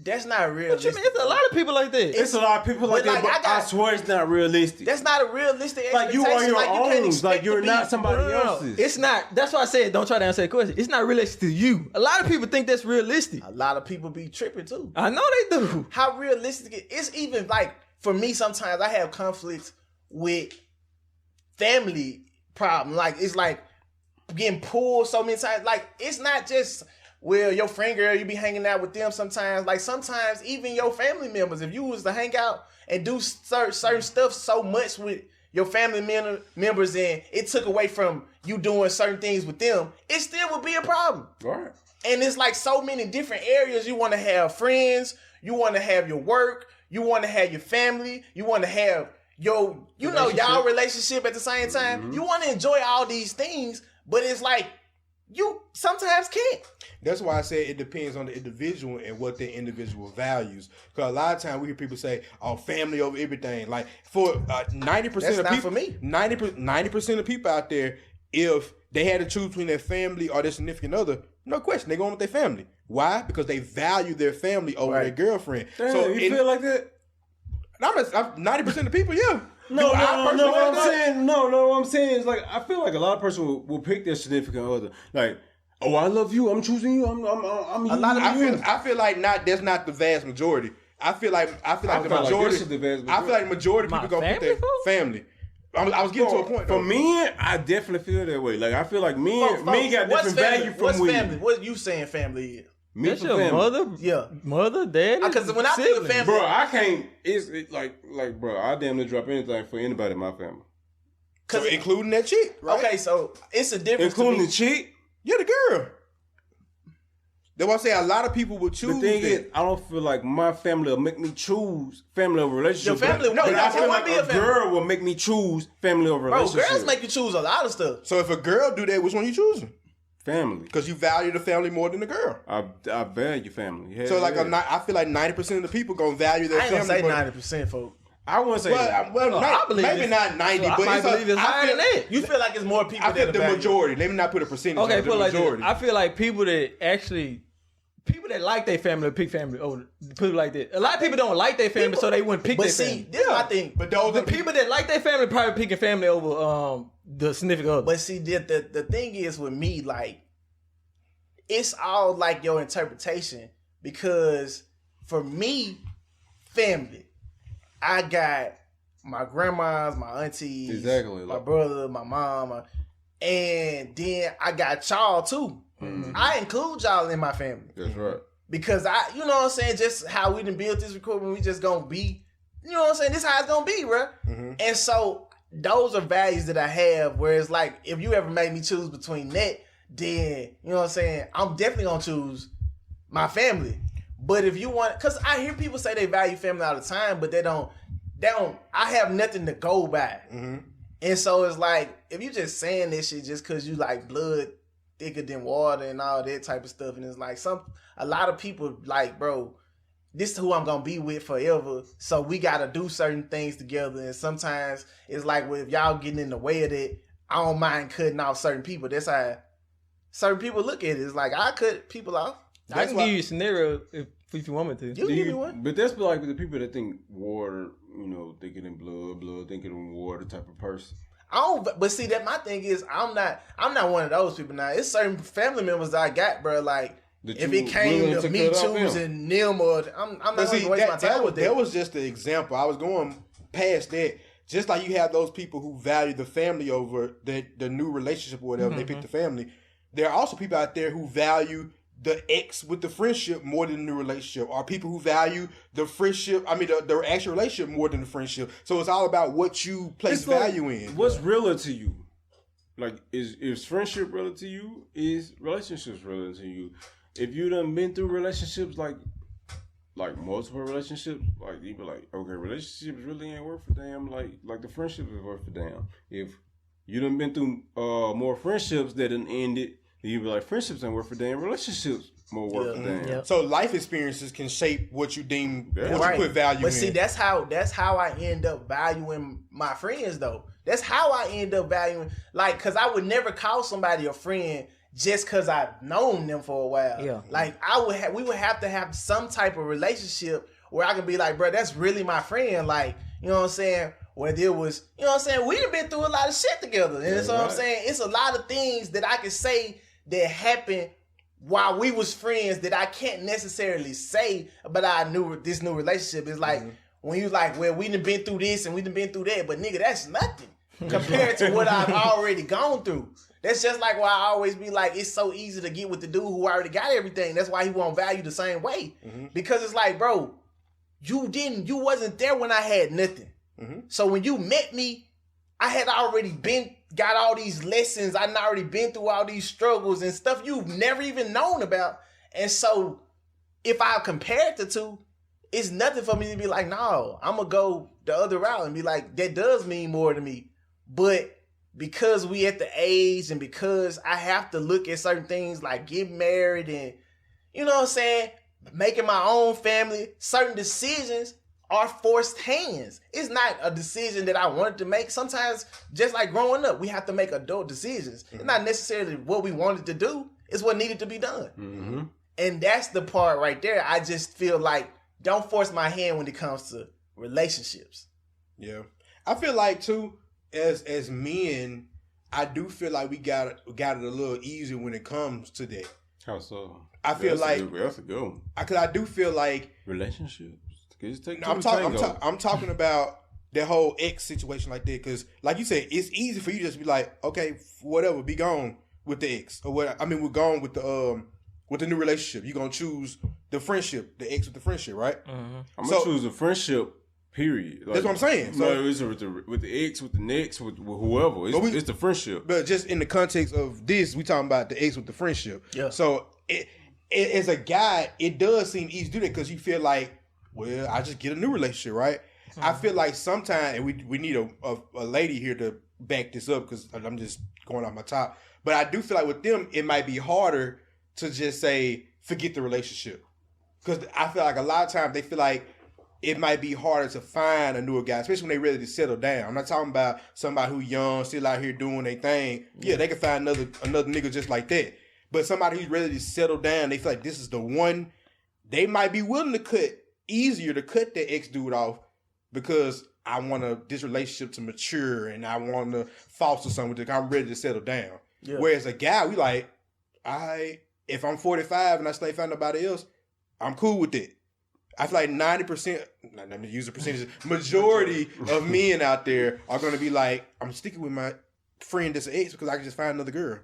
That's not realistic. What you mean? It's a lot of people like that. It's a lot of people like that, but I swear it's not realistic. That's not a realistic expectation. Like, you are your own. Like, you're not somebody else's. It's not. That's why I said don't try to answer that question. It's not realistic to you. A lot of people think that's realistic. A lot of people be tripping too. I know they do. How realistic it's even like for me. Sometimes I have conflicts with family problem. Like it's like getting pulled so many times. Like it's not just. Well, your friend girl, you be hanging out with them sometimes. Like sometimes even your family members, if you was to hang out and do certain stuff so much with your family members and it took away from you doing certain things with them, it still would be a problem. Right. And it's like so many different areas. You want to have friends. You want to have your work. You want to have your family. You want to have your, y'all relationship at the same time. Mm-hmm. You want to enjoy all these things, but it's like you sometimes can't. That's why I say it depends on the individual and what their individual values. Because a lot of times we hear people say, "Oh, family over everything." Like for 90% of people, for me. 90% of people out there, if they had to choose between their family or their significant other, no question, they going with their family. Why? Because they value their family over their girlfriend. Damn, so you feel like that? I'm 90% of people, yeah. No, what I'm saying is like I feel like a lot of person will pick their significant other. Like, oh, I love you. I'm choosing you. I'm a lot of I feel like that's not the vast majority. I feel like the majority. I feel like the majority of people gonna pick their family. I was getting to a point. For men, I definitely feel that way. Like I feel like men got different value from women. Family? What you saying family is? That's your family. Mother, dad. Because when I think of family, bro, I can't. It's like, bro, I damn near drop anything for anybody in my family. So including that chick, right? Okay, so it's a difference. Including the chick, yeah, the girl. That's why I say a lot of people would choose. The thing is, I don't feel like my family will make me choose family over relationship. Your family, but I feel like a girl will make me choose family over relationship. Bro, girls make you choose a lot of stuff. So if a girl do that, which one you choosing? Family, because you value the family more than the girl. I value family. Hell, so like I feel like 90% of the people gonna value their family. I ain't gonna say 90%, folks. I wouldn't say that. I believe maybe not 90, but I believe it's higher than that. You feel like it's more people. I feel the majority. Let me not put a percentage. Okay, on the majority. I feel like people that like their family pick family over people like that. A lot of people don't like their family, so they wouldn't pick their family. This is my thing. But those the people that like their family probably picking family over the significant other. But see, the thing is with me, like, it's all like your interpretation, because for me, family, I got my grandmas, my aunties, my brother, my mama, and then I got y'all too. Mm-hmm. I include y'all in my family. That's right. Because you know what I'm saying, just how we done built this recording, we just gonna be, you know what I'm saying, this is how it's gonna be, bro. Mm-hmm. And so those are values that I have, where it's like, if you ever made me choose between that, then, you know what I'm saying, I'm definitely gonna choose my family. But if you want, because I hear people say they value family all the time, but they don't, I have nothing to go by. Mm-hmm. And so it's like, if you just saying this shit just because you like blood thicker than water and all that type of stuff, and it's like a lot of people like, bro, this is who I'm gonna be with forever, so we gotta do certain things together. And sometimes it's like, well, if y'all getting in the way of it, I don't mind cutting off certain people. That's how certain people look at it. It's like, I cut people off. I can give you a scenario if you want me to. You give me one. But that's like the people that think water, you know, thinking in blood thinking in water type of person. But see, that my thing is, I'm not one of those people now. It's certain family members that I got, bro. Like, if it came to me choosing them, or I'm not going to waste my time with that. That was just an example. I was going past that. Just like you have those people who value the family over the new relationship or whatever, they pick the family. There are also people out there who value the ex with the friendship more than the new relationship, or people who value the friendship, the actual relationship more than the friendship. So it's all about what you place value in. What's realer to you? Like, is friendship realer to you? Is relationships realer to you? If you done been through relationships, like multiple relationships, like you be like, okay, relationships really ain't worth a damn. Like the friendship is worth a damn. If you done been through more friendships that done ended, you be like, friendships ain't worth a damn. Relationships more worth a damn. Yeah. So life experiences can shape what you deem, what you put value in. But see, that's how I end up valuing my friends, though. That's how I end up valuing, like, because I would never call somebody a friend just because I've known them for a while. Yeah. Like we would have to have some type of relationship where I can be like, bro, that's really my friend. Like, you know what I'm saying? Whether it was, you know what I'm saying? We done been through a lot of shit together. And so I'm saying it's a lot of things that I can say that happened while we was friends that I can't necessarily say about this new relationship. It's like when you like, well, we done been through this and we done been through that, but nigga, that's nothing compared to what I've already gone through. That's just like why I always be like, it's so easy to get with the dude who already got everything. That's why he won't value the same way. Because it's like, bro, you wasn't there when I had nothing. So when you met me, I had already got all these lessons. I'd already been through all these struggles and stuff you've never even known about. And so if I compared the two, it's nothing for me to be like, no, I'm going to go the other route and be like, that does mean more to me. But because we at the age and because I have to look at certain things like getting married and, you know what I'm saying, making my own family, certain decisions are forced hands. It's not a decision that I wanted to make. Sometimes, just like growing up, we have to make adult decisions. It's not necessarily what we wanted to do. It's what needed to be done. And that's the part right there. I just feel like, don't force my hand when it comes to relationships. Yeah. I feel like, too, as men, I do feel like we got it a little easier when it comes to that. How so? I feel like... That's a good one. Because I do feel like... Relationships. I'm talking about that whole ex situation like that, because like you said, it's easy for you to just be like, okay, whatever, be gone with the ex, or what? I mean, we're gone with the new relationship. You're gonna choose the friendship, the ex with the friendship, right? I'm gonna choose a friendship. Period. Like, that's what I'm saying. So it's with the ex, with the next, with whoever. It's the friendship. But just in the context of this, we talking about the ex with the friendship. Yeah. So as a guy, it does seem easy to do that because you feel like, well, I just get a new relationship, right? I feel like sometimes, and we need a lady here to back this up because I'm just going off my top. But I do feel like with them, it might be harder to just say, forget the relationship. Because I feel like a lot of times they feel like it might be harder to find a newer guy, especially when they ready to settle down. I'm not talking about somebody who's young, still out here doing their thing. Yeah, they can find another nigga just like that. But somebody who's ready to settle down, they feel like this is the one. They might be willing to cut that ex dude off because I want this relationship to mature and I want to foster something with it. I'm ready to settle down. Yeah. Whereas a guy, we like, if I'm 45 and I still ain't found nobody else, I'm cool with it. I feel like 90%, let me use the percentage, majority of men out there are going to be like, I'm sticking with my friend that's an ex because I can just find another girl.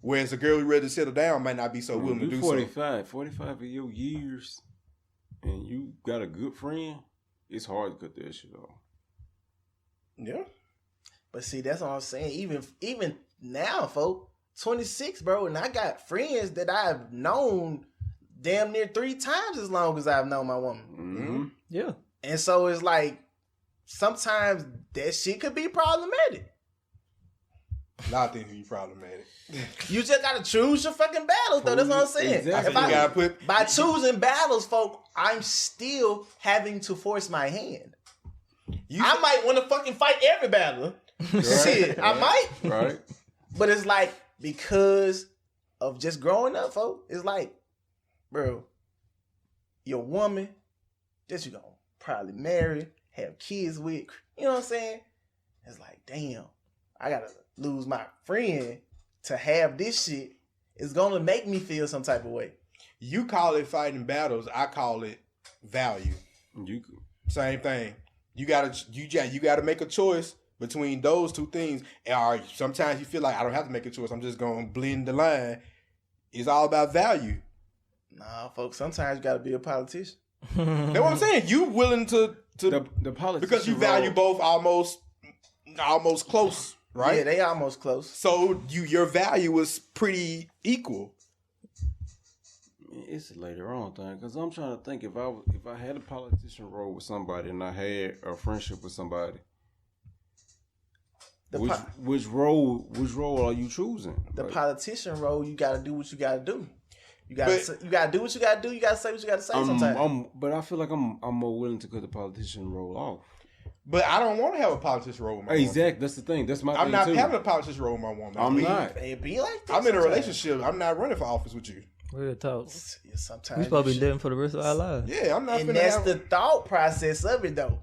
Whereas a girl who ready to settle down might not be so willing to do 45 of your years. And you got a good friend, it's hard to cut that shit off. Yeah. But see, that's what I'm saying. Even now, folks, 26, bro, and I got friends that I've known damn near 3 times as long as I've known my woman. Yeah. And so it's like, sometimes that shit could be problematic. A lot of things be problematic. You just gotta choose your fucking battles, though. That's what I'm saying. Exactly. By choosing battles, folk, I'm still having to force my hand. I might want to fucking fight every battle. Right. Shit, I might. Right. But it's like, because of just growing up, folk, it's like, bro, your woman that you gonna probably marry, have kids with, you know what I'm saying? It's like, damn, I gotta lose my friend to have this shit. Is gonna make me feel some type of way. You call it fighting battles, I call it value. Same thing. You gotta make a choice between those two things. Or sometimes you feel like I don't have to make a choice. I'm just gonna blend the line. It's all about value. Nah, folks. Sometimes you gotta be a politician. That's what I'm saying. You willing to the politician because you value both almost close, right? Yeah, they almost close. So your value was pretty equal. It's a later on thing because I'm trying to think if I had a politician role with somebody and I had a friendship with somebody, which role are you choosing? The politician role, you got to do what you got to do. You got to do what you got to do. You got to say what you got to say sometimes. But I feel like I'm more willing to cut the politician role off. But I don't want to have a politician role with my woman. Exactly. That's the thing. That's my I'm thing not too. having a politician role with my woman. I'm not. It be like that. I'm in a relationship. I'm not running for office with you. Real talk. Yeah, sometimes We supposed to be living for the rest of our lives. Yeah, I'm not. And that's the thought process of it, though.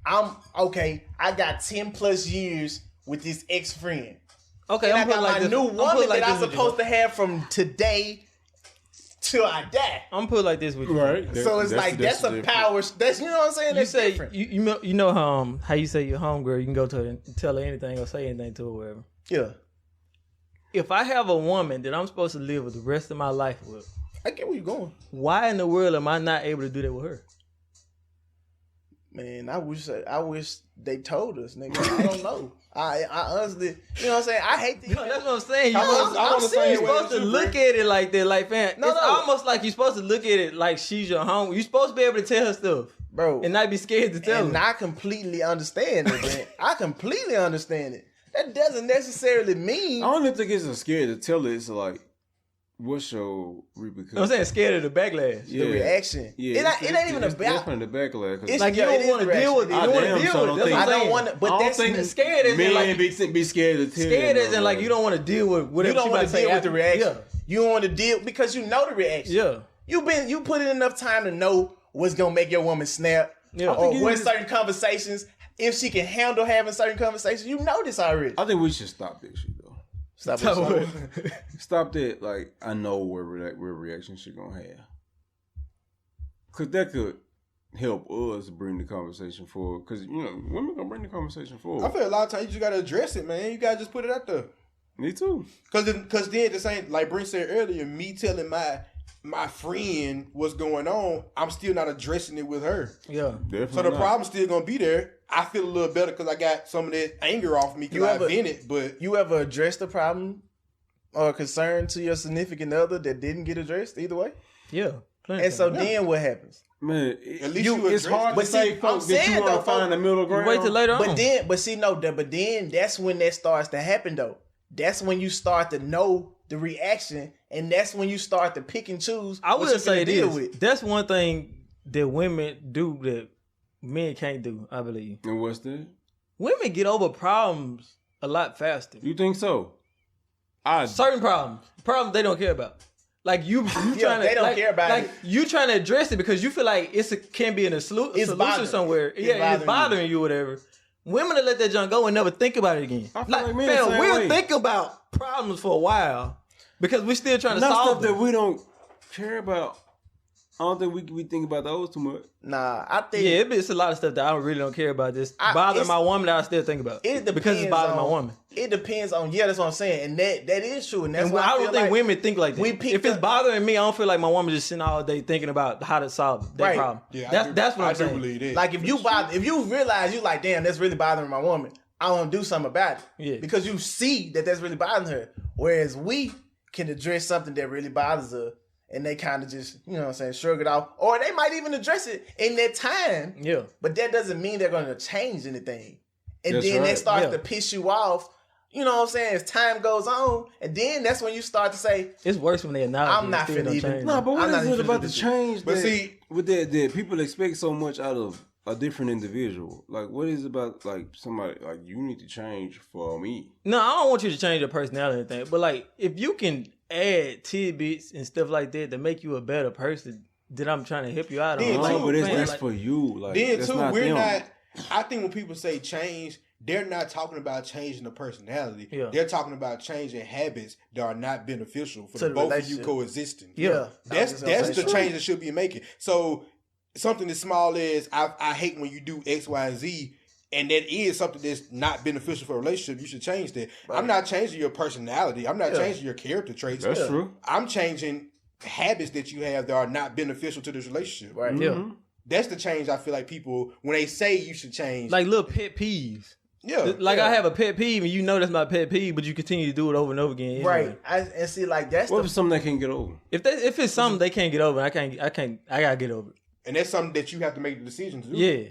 I'm okay. I got 10 plus years with this ex friend. Okay, And I'm I got like my this. new I'm woman like that I'm this with supposed you. to have from today till I die. I'm put like this with you. Right. So it's like that's a power. That's you know what I'm saying. You That's say different. you know how you say your homegirl, you can go to her and tell her anything or say anything to her, whatever. Yeah, If I have a woman that I'm supposed to live with the rest of my life with, I get where you're going, why in the world am I not able to do that with her? man. I wish they told us, nigga. I don't know. I honestly, you know what I'm saying. I hate the. No, that's what I'm saying. I'm on the same You're way supposed with to you, look Brent. at it like that, like fam. No, it's no. almost like you're supposed to look at it like she's your home. You're supposed to be able to tell her stuff, bro, and not be scared to tell and her. I completely understand it, man. I completely understand it. That doesn't necessarily mean. I don't think it's scared to tell it. It's like, what's your repercussions? I'm saying scared of the backlash. Yeah. The reaction. Yeah, it ain't even it's about. definitely the backlash. 'Cause It's Like you Yeah, it don't is want to the deal with it. You I don't want damn to deal sure with it. don't That's think- what I'm I don't saying. want to, but I don't that's think scared isn't men like be scared to tell. scared you, isn't like you don't want to deal with whatever you don't she want about to deal with the say reaction. after. You don't want to deal because you know the reaction. Yeah. You put in enough time to know what's gonna make your woman snap. Yeah. Or think when it is- certain conversations, if she can handle having certain conversations, you know this already. I think we should stop that shit though. Stop it. Stop that. Like I know where reaction she gonna have, cause that could help us bring the conversation forward. Cause you know women gonna bring the conversation forward. I feel a lot of times you just gotta address it, man. You gotta just put it out there. Me too. Cause then the same like Brent said earlier, me telling my friend what's going on, I'm still not addressing it with her. Yeah. Definitely So the not. problem's still gonna be there. I feel a little better because I got some of that anger off me because I vented. But You ever addressed a problem or concern to your significant other that didn't get addressed either way? Yeah. Plenty And so of times. then what happens? Man, At least you it's address hard it. to But say, see, folks, I'm that you saying, want though, to find the middle ground. wait till later on. But then that's when that starts to happen though. That's when you start to know the reaction, and that's when you start to pick and choose. I what will you're say finna deal this. with. That's one thing that women do that men can't do, I believe. And what's that? Women get over problems a lot faster. You think so? Certain problems they don't care about. Like you trying to, they don't like, care about like it. you trying to address it because you feel like can be in a solution bothering. somewhere. It's bothering you, whatever. Women that let that junk go and never think about it again. I feel like men the same we'll way. think about problems for a while because we're still trying to Not solve stuff that them. we don't care about. I don't think we think about those too much. Nah, I think Yeah, it's a lot of stuff that I really don't care about. Just bothering my woman that I still think about. it depends because it's bothering my on- woman. It depends on that's what I'm saying, and that is true, and that's And why I I don't feel think like women think like that. we picked If it's up- bothering me, I don't feel like my woman just sitting all day thinking about how to solve that Right. problem. yeah, That's what I'm I do saying. believe that. Like if you realize you like, damn, that's really bothering my woman, I want to do something about it. Yeah. Because you see that that's really bothering her. Whereas we can address something that really bothers her, and they kind of just, you know what I'm saying, shrug it off, or they might even address it in that time. Yeah. But that doesn't mean they're going to change anything. And That's then right. that starts Yeah. to piss you off. You know what I'm saying? As time goes on, and then that's when you start to say, It's worse when they acknowledge I'm it, not still finna don't even- change No, it. but what I'm not is it even about the finna do change? But that, see- with that people expect so much out of a different individual. Like, what is it about like somebody like you need to change for me? No, I don't want you to change your personality or anything. But like, if you can add tidbits and stuff like that to make you a better person, that I'm trying to help you out on. Then, I too, don't No, but think, that's like- for you. Like, Then that's too, not we're them. not. I think when people say change, they're not talking about changing the personality. Yeah. They're talking about changing habits that are not beneficial for To the the both of you relationship. coexisting. Yeah. That's the change that should be making. So something as small as I hate when you do X, Y, and Z, and that is something that's not beneficial for a relationship. You should change that. I'm not changing your personality. I'm not changing your character traits. That's true. I'm changing habits that you have that are not beneficial to this relationship. right, Yeah. That's the change I feel like people, when they say you should change. Like little pet peeves. yeah. Like yeah. I have a pet peeve and you know that's my pet peeve, but you continue to do it over and over again. anyway. right. And see, like that's What the if something they can't get over? If it's something they can't get over, I gotta get over it. And that's something that you have to make the decision to do. Yeah.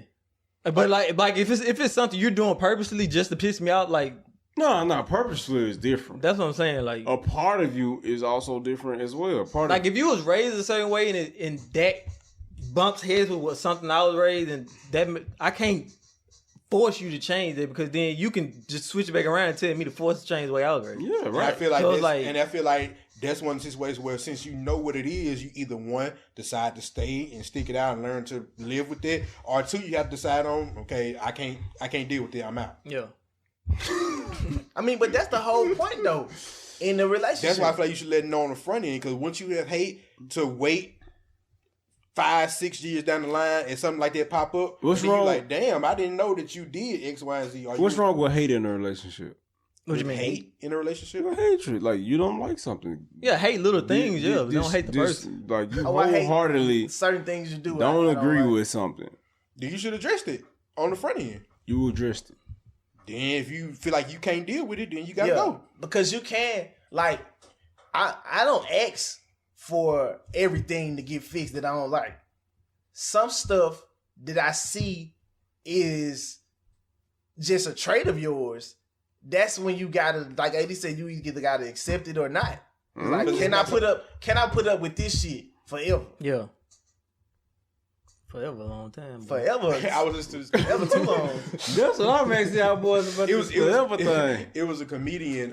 But like if it's something you're doing purposely just to piss me out, like No, purposefully is different. that's what I'm saying. Like A part of you is also different as well. like if you was raised a certain way and that bumps heads with something I was raised and that I can't force you to change it, because then you can just switch it back around and tell me to force to change the way I agree. Yeah, right. I feel like, So I feel like that's one of the situations where, since you know what it is, you either one, decide to stay and stick it out and learn to live with it, or two, you have to decide on, okay, I can't deal with it, I'm out. Yeah. I mean, but that's the whole point though in the relationship. That's why I feel like you should let it know on the front end, because once you have hate to wait 5-6 years down the line and something like that pop up, what's wrong? You like, damn, I didn't know that you did X, Y, and Z. What's wrong with hate in a relationship? What you mean? Hate in a relationship? Hatred. Like, you don't like something. Yeah, hate little things, you don't hate the person. Like, you wholeheartedly certain things you do. Don't agree with something. Then you should address it on the front end. You addressed it. Then if you feel like you can't deal with it, then you gotta go. Because you can, like, I don't ask for everything to get fixed that I don't like. Some stuff that I see is just a trait of yours. That's when you gotta, like AD said, you either gotta accept it or not. Like, can I put up with this shit forever? Yeah. Forever a long time. Bro. Forever. I was just forever too long. That's what I'm asking y'all boys about. It was a comedian.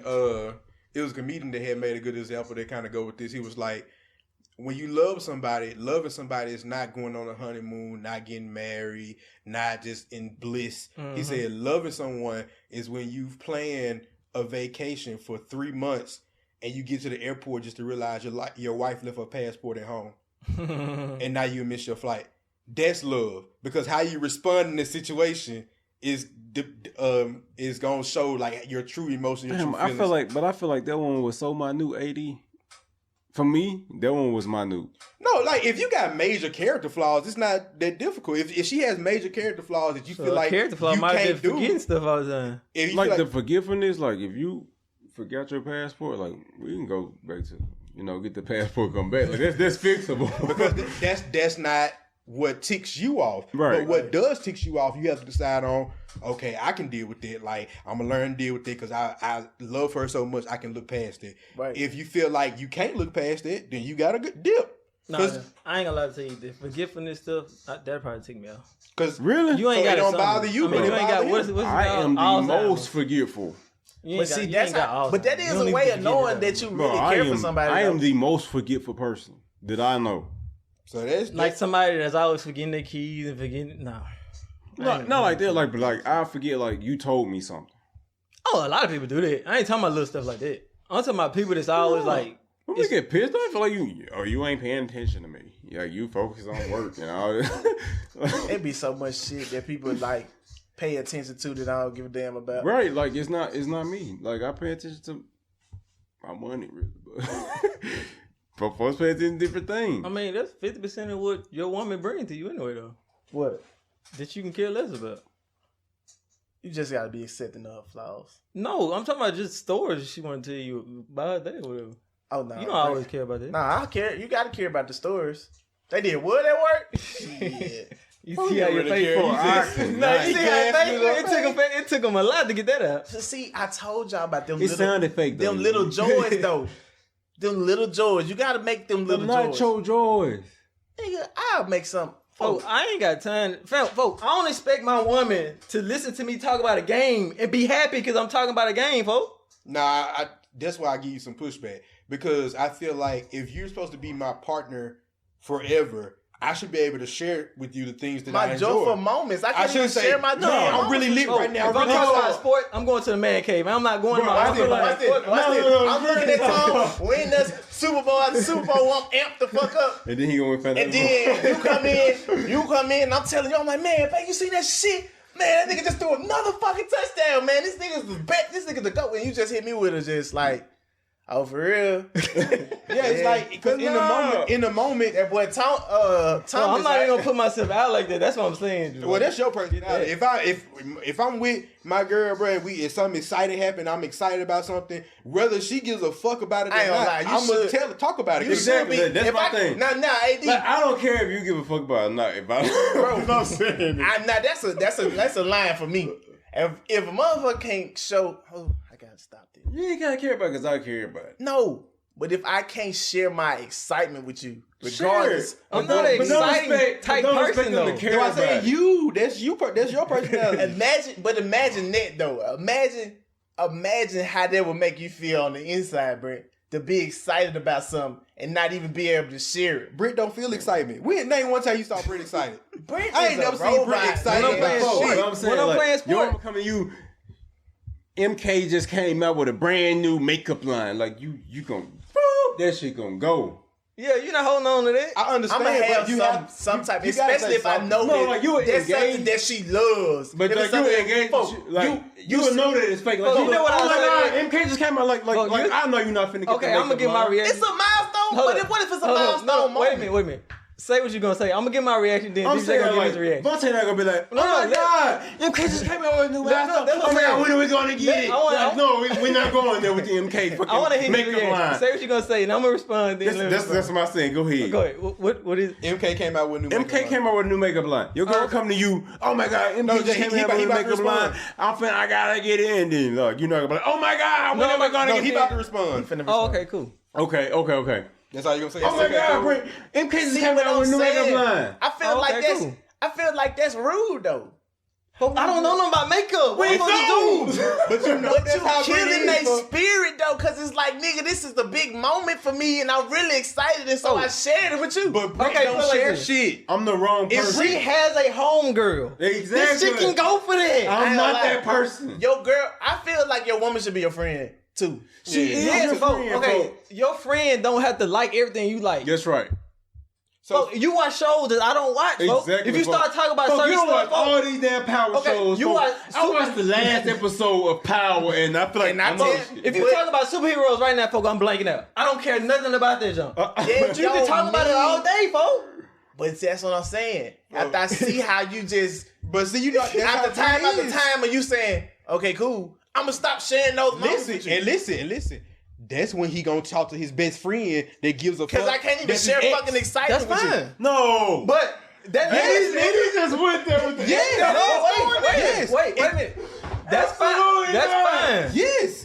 It was a comedian that had made a good example that kind of go with this. He was like, when you love somebody, loving somebody is not going on a honeymoon, not getting married, not just in bliss. Mm-hmm. He said loving someone is when you've planned a vacation for 3 months and you get to the airport just to realize your wife left her passport at home and now you miss your flight. That's love, because how you respond in this situation is gonna show like your true emotion. Your true feelings. I feel like that one was so minute. AD. For me, that one was minute. No, like if you got major character flaws, it's not that difficult. If she has major character flaws that you feel like character flaw you might can't do, forgetting stuff all the time. Like the forgiveness, like if you forgot your passport, like we can go back to get the passport, come back. Like that's fixable. Because that's not what ticks you off. Right. But what does ticks you off, you have to decide on, okay, I can deal with it. Like, I'm going to learn to deal with it because I love her so much I can look past it. Right. If you feel like you can't look past it, then you got to dip. No, I ain't gonna lie to you. The forgiveness stuff, that probably take me out. Because really, you ain't got it don't bother you. I mean, you ain't got what's I am the most forgetful. But see, that is a way of knowing that you really care for somebody. I am the most forgetful person that I know. So that's like somebody that's always forgetting their keys and forgetting. Not like that. Like I forget. Like you told me something. Oh, a lot of people do that. I ain't talking about little stuff like that. I'm talking about people that's always like. When we get pissed, I feel like you ain't paying attention to me. Yeah, you focus on work and all. It'd be so much shit that people like pay attention to that I don't give a damn about. Right? Like it's not me. Like I pay attention to my money, really. But folks pay attention to different things. I mean, that's 50% of what your woman brings to you anyway, though. What? That you can care less about. You just gotta be accepting of her flaws. No, I'm talking about just stories she want to tell you about her day or whatever. Oh no, you don't always care about that. Nah, I care. You gotta care about the stories. They did what at work? Shit. You see how your face it took him a lot to get that out. So see, I told y'all about them. It sounded fake though. Them little joys though. Them little joys. You gotta make them little joys. Nacho joys. Nigga, I'll make some. Folks, I ain't got time. Folks, I don't expect my woman to listen to me talk about a game and be happy because I'm talking about a game, folks. Nah, that's why I give you some pushback. Because I feel like if you're supposed to be my partner forever, I should be able to share with you the things that I enjoy. My joyful moments. I can't even share my joy. No, I'm really lit right now. If I'm talking about sport, I'm going to the man cave. I'm not going to my Watch this. I'm looking at Tom win the Super Bowl. I'm amped the fuck up. And then he gonna find out. And then you come in, and I'm telling you, I'm like, man, you see that shit? Man, that nigga just threw another fucking touchdown, man. This nigga's the best. This nigga's the GOAT. And you just hit me with it, just like, oh, for real? Yeah, it's like, because in the moment, that boy Tom I'm not even gonna put myself out like that. That's what I'm saying. Dude. Well, that's your personality. Yeah. If I'm with my girl, bro, and if something exciting happen, I'm excited about something. Whether she gives a fuck about it or not, I'm gonna talk about it. Exactly. That's my thing. Nah, AD. Like, I don't care if you give a fuck about it or not. If I, bro, I'm not saying it. That's a line for me. If a motherfucker can't show, I gotta stop this. You ain't gotta care about it because I care about it. No. But if I can't share my excitement with you, regardless, I'm not an exciting type person though. So I say you. That's your personality. Imagine that though. Imagine how that would make you feel on the inside, Brent. To be excited about something and not even be able to share it. Brent don't feel excitement. We ain't name one time you saw Brent excited. Brent I ain't never seen Brent excited about shit. I'm saying, when I'm playing sport, yo, I'm coming to you. MK just came out with a brand new makeup line. Like you gonna that shit gonna go. Yeah, you're not holding on to that. I understand. I'm gonna have but some type, especially if I know that's something that she loves. But like you engaged, you will know that it's fake. Like, you know what I said? MK just came out like I know you're not finna get. Okay, I'm gonna get my reaction. It's a milestone. But what if it's a milestone moment? Wait a minute. Say what you're gonna say. I'm gonna get my reaction. Then I'm saying gonna like, give his reaction. Vontae not gonna be like, oh my god, MK just came out with a new milestone. Oh my god, when are we gonna get it? No, we're not going there with the MK fucking I want to hear his reaction. line. Say what you're gonna say, and I'm gonna respond. That's my saying. Go ahead. Go ahead. What is? MK came out with a new MK came out with a new makeup line. Your girl come to you. Oh my god, MK just came out with a new makeup line. I gotta get it in. Then look, you're not gonna be like, oh my god, when am I gonna get it? He about to respond. Oh, okay, cool. Okay. That's all you gonna say. Oh my god, Brent. MK just came out with a new makeup line. I feel like that's rude though. I don't know nothing about makeup. What We you supposed to do? But you know But that's you how killing Brent their is. spirit though, cause it's like, nigga, this is the big moment for me, and I'm really excited, and so I shared it with you. But Brent Okay, don't feel like share this. shit. I'm the wrong If person. She has a homegirl. Exactly. This shit can go for that. I'm ain't not gonna lie. that person. Your girl, I feel like your woman should be your friend too. She is Yes, your folks. friend, Okay, folks. your friend don't have to like everything you like. That's right. So you watch shows that I don't watch, folks. Exactly. If you start talking about Folks, certain you don't watch stuff, folks, all these damn power Okay, shows. you folks. watch I watched the last episode of Power, and I feel like And I I know tell- shit. if you talk about superheroes right now, folks, I'm blanking out. I don't care nothing about that junk. Yeah, But you can talk about it all day, folks. But that's what I'm saying. After I see how you just But see, you know, that's after how time Brent after is. time, and you saying, okay, cool, I'm gonna stop sharing those moments with you. Listen. That's when he gonna talk to his best friend that gives a fuck. Cause I can't even that's share his ex. fucking excitement That's with you. fine. No. But that Eddie just went there with the Yes. Wait a minute. That's fine. Absolutely That's not. fine. Yes.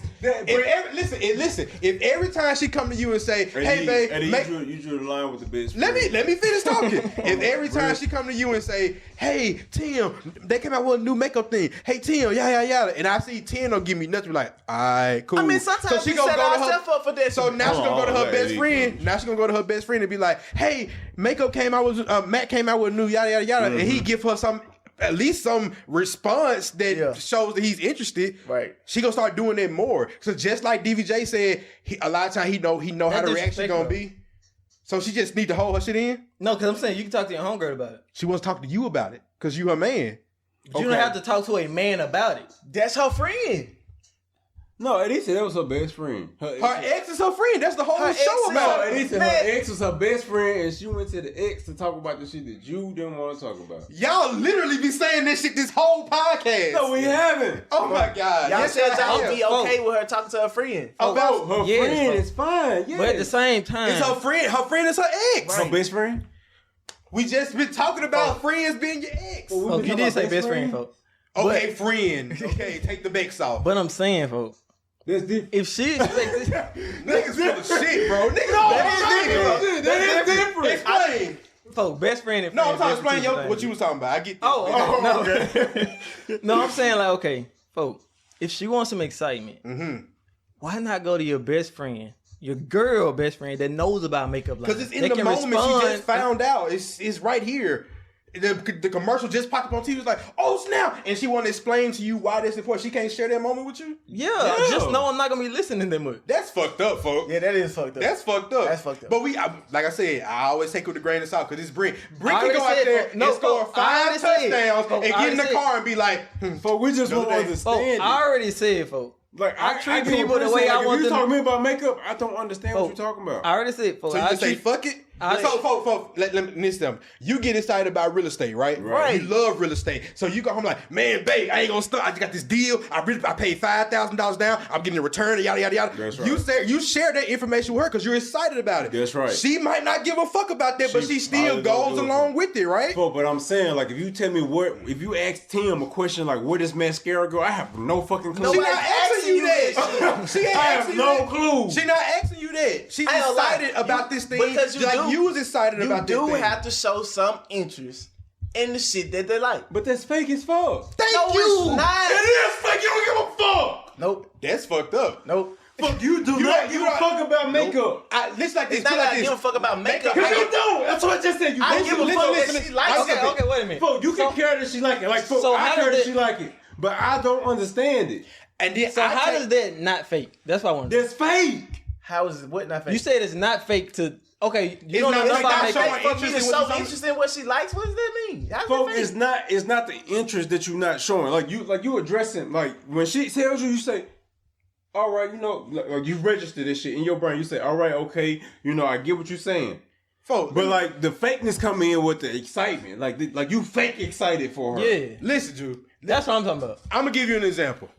Listen. If every time she come to you and say, "Hey, babe, Eddie, make, you drew the line with the best. let me finish talking." If every time she come to you and say, "Hey, Tim, they came out with a new makeup thing. Hey, Tim, yada," and I see Tim don't give me nothing, like, all right, cool. I mean, sometimes we gonna set ourselves up for that. So now she's gonna go to her best Eddie. friend. Now she's gonna go to her best friend and be like, "Hey, makeup came out with Matt came out with a new yada," and he give her at least some response that shows that he's interested. Right. She gonna start doing that more. So just like DVJ said, a lot of times he know how That's the reaction gonna disrespectful. be. So she just need to hold her shit in. No, because I'm saying you can talk to your homegirl about it. She wants to talk to you about it because you her man. But you don't have to talk to a man about it. That's her friend. No, Eddie said that was her best friend. Her ex is her friend. That's the whole Her show ex is about. her- Eddie said Man. her ex was her best friend, and she went to the ex to talk about the shit that you didn't want to talk about. Y'all literally be saying this shit this whole podcast. No, we haven't. Oh my god. Y'all Yes, said y'all have. be okay with her talking to her friend. About Her Yes, friend folks. is fine. Yeah. But at the same time, it's her friend. Her friend is her ex. her best friend. We just been talking about friends being your ex. folks, you did say best friend, folks. Okay, friend. Okay, take the Bex off. But I'm saying, folks, That's different. if she expects Niggas full of shit, bro. Niggas That is different. Explain. folks, best friend and No, friend. I'm trying to explain different what you was talking about. I get that. Oh, okay. No, I'm saying like, okay, folks, if she wants some excitement, why not go to your best friend, your girl best friend that knows about makeup lines? Because it's in They the can moment respond. she just found out. It's right here. The commercial just popped up on TV. It's like, oh snap! And she want to explain to you why that's important. She can't share that moment with you. Yeah, just know I'm not gonna be listening that much. That's fucked up, folks. Yeah, that is fucked up. That's fucked up. That's fucked up. But like I said, I always take it with a grain of salt because it's Brent. Brent I can already go out said, there folks, no, and score folks, I 5 already said, touchdowns folks, and I get in the already car and be like, Folks, we just won't day. understand I it. already said, folks. Like I treat give a people the person, way I like, want if you them- talking to me about makeup, I don't understand what Folks, you're talking about. I already said, folks. so you I just say treat- fuck it. I- So, folks, let me listen. You get excited about real estate, right? Right. You love real estate, so you go home like, man, babe, I ain't gonna stop. I just got this deal. I paid $5,000 down. I'm getting a return. Yada yada yada. That's right. You share that information with her because you're excited about it. That's right. She might not give a fuck about that, but She she still probably don't goes do it. along with it, right? But I'm saying, like, if you tell me if you ask Tim a question like, where does mascara go? I have no fucking clue. She Nobody's not asking you that. She ain't I have asking you no that. clue. She not asking you that. She's excited about this thing. Because you was excited about this thing. You do have to show some interest in the shit that they like. But that's fake as fuck. Thank you. It's not. It is fake. You don't give a fuck. Nope. That's fucked up. Nope. Fuck, you do not give a fuck about makeup. Listen like this. It's not like I give a fuck about makeup. Because you don't. That's what I just said. I give a fuck that she likes it. Okay, wait a minute. Fuck, you can care that she like it. Like, fuck, I care that she like it. But I don't understand it. And then how does that not fake? That's what I want to know. That's fake. How is it what not fake? You said it's not fake to... Okay, you don't know about makeup. For me to show interest in what she likes, what does that mean? Folks, it's not the interest that you're not showing. Like you addressing, like when she tells you, you say, all right, you know, like you register this shit in your brain. You say, all right, okay, you know, I get what you're saying. Folks, but like the fakeness come in with the excitement. Like you fake excited for her. Yeah. Listen, Drew. That's what I'm talking about. I'm gonna give you an example.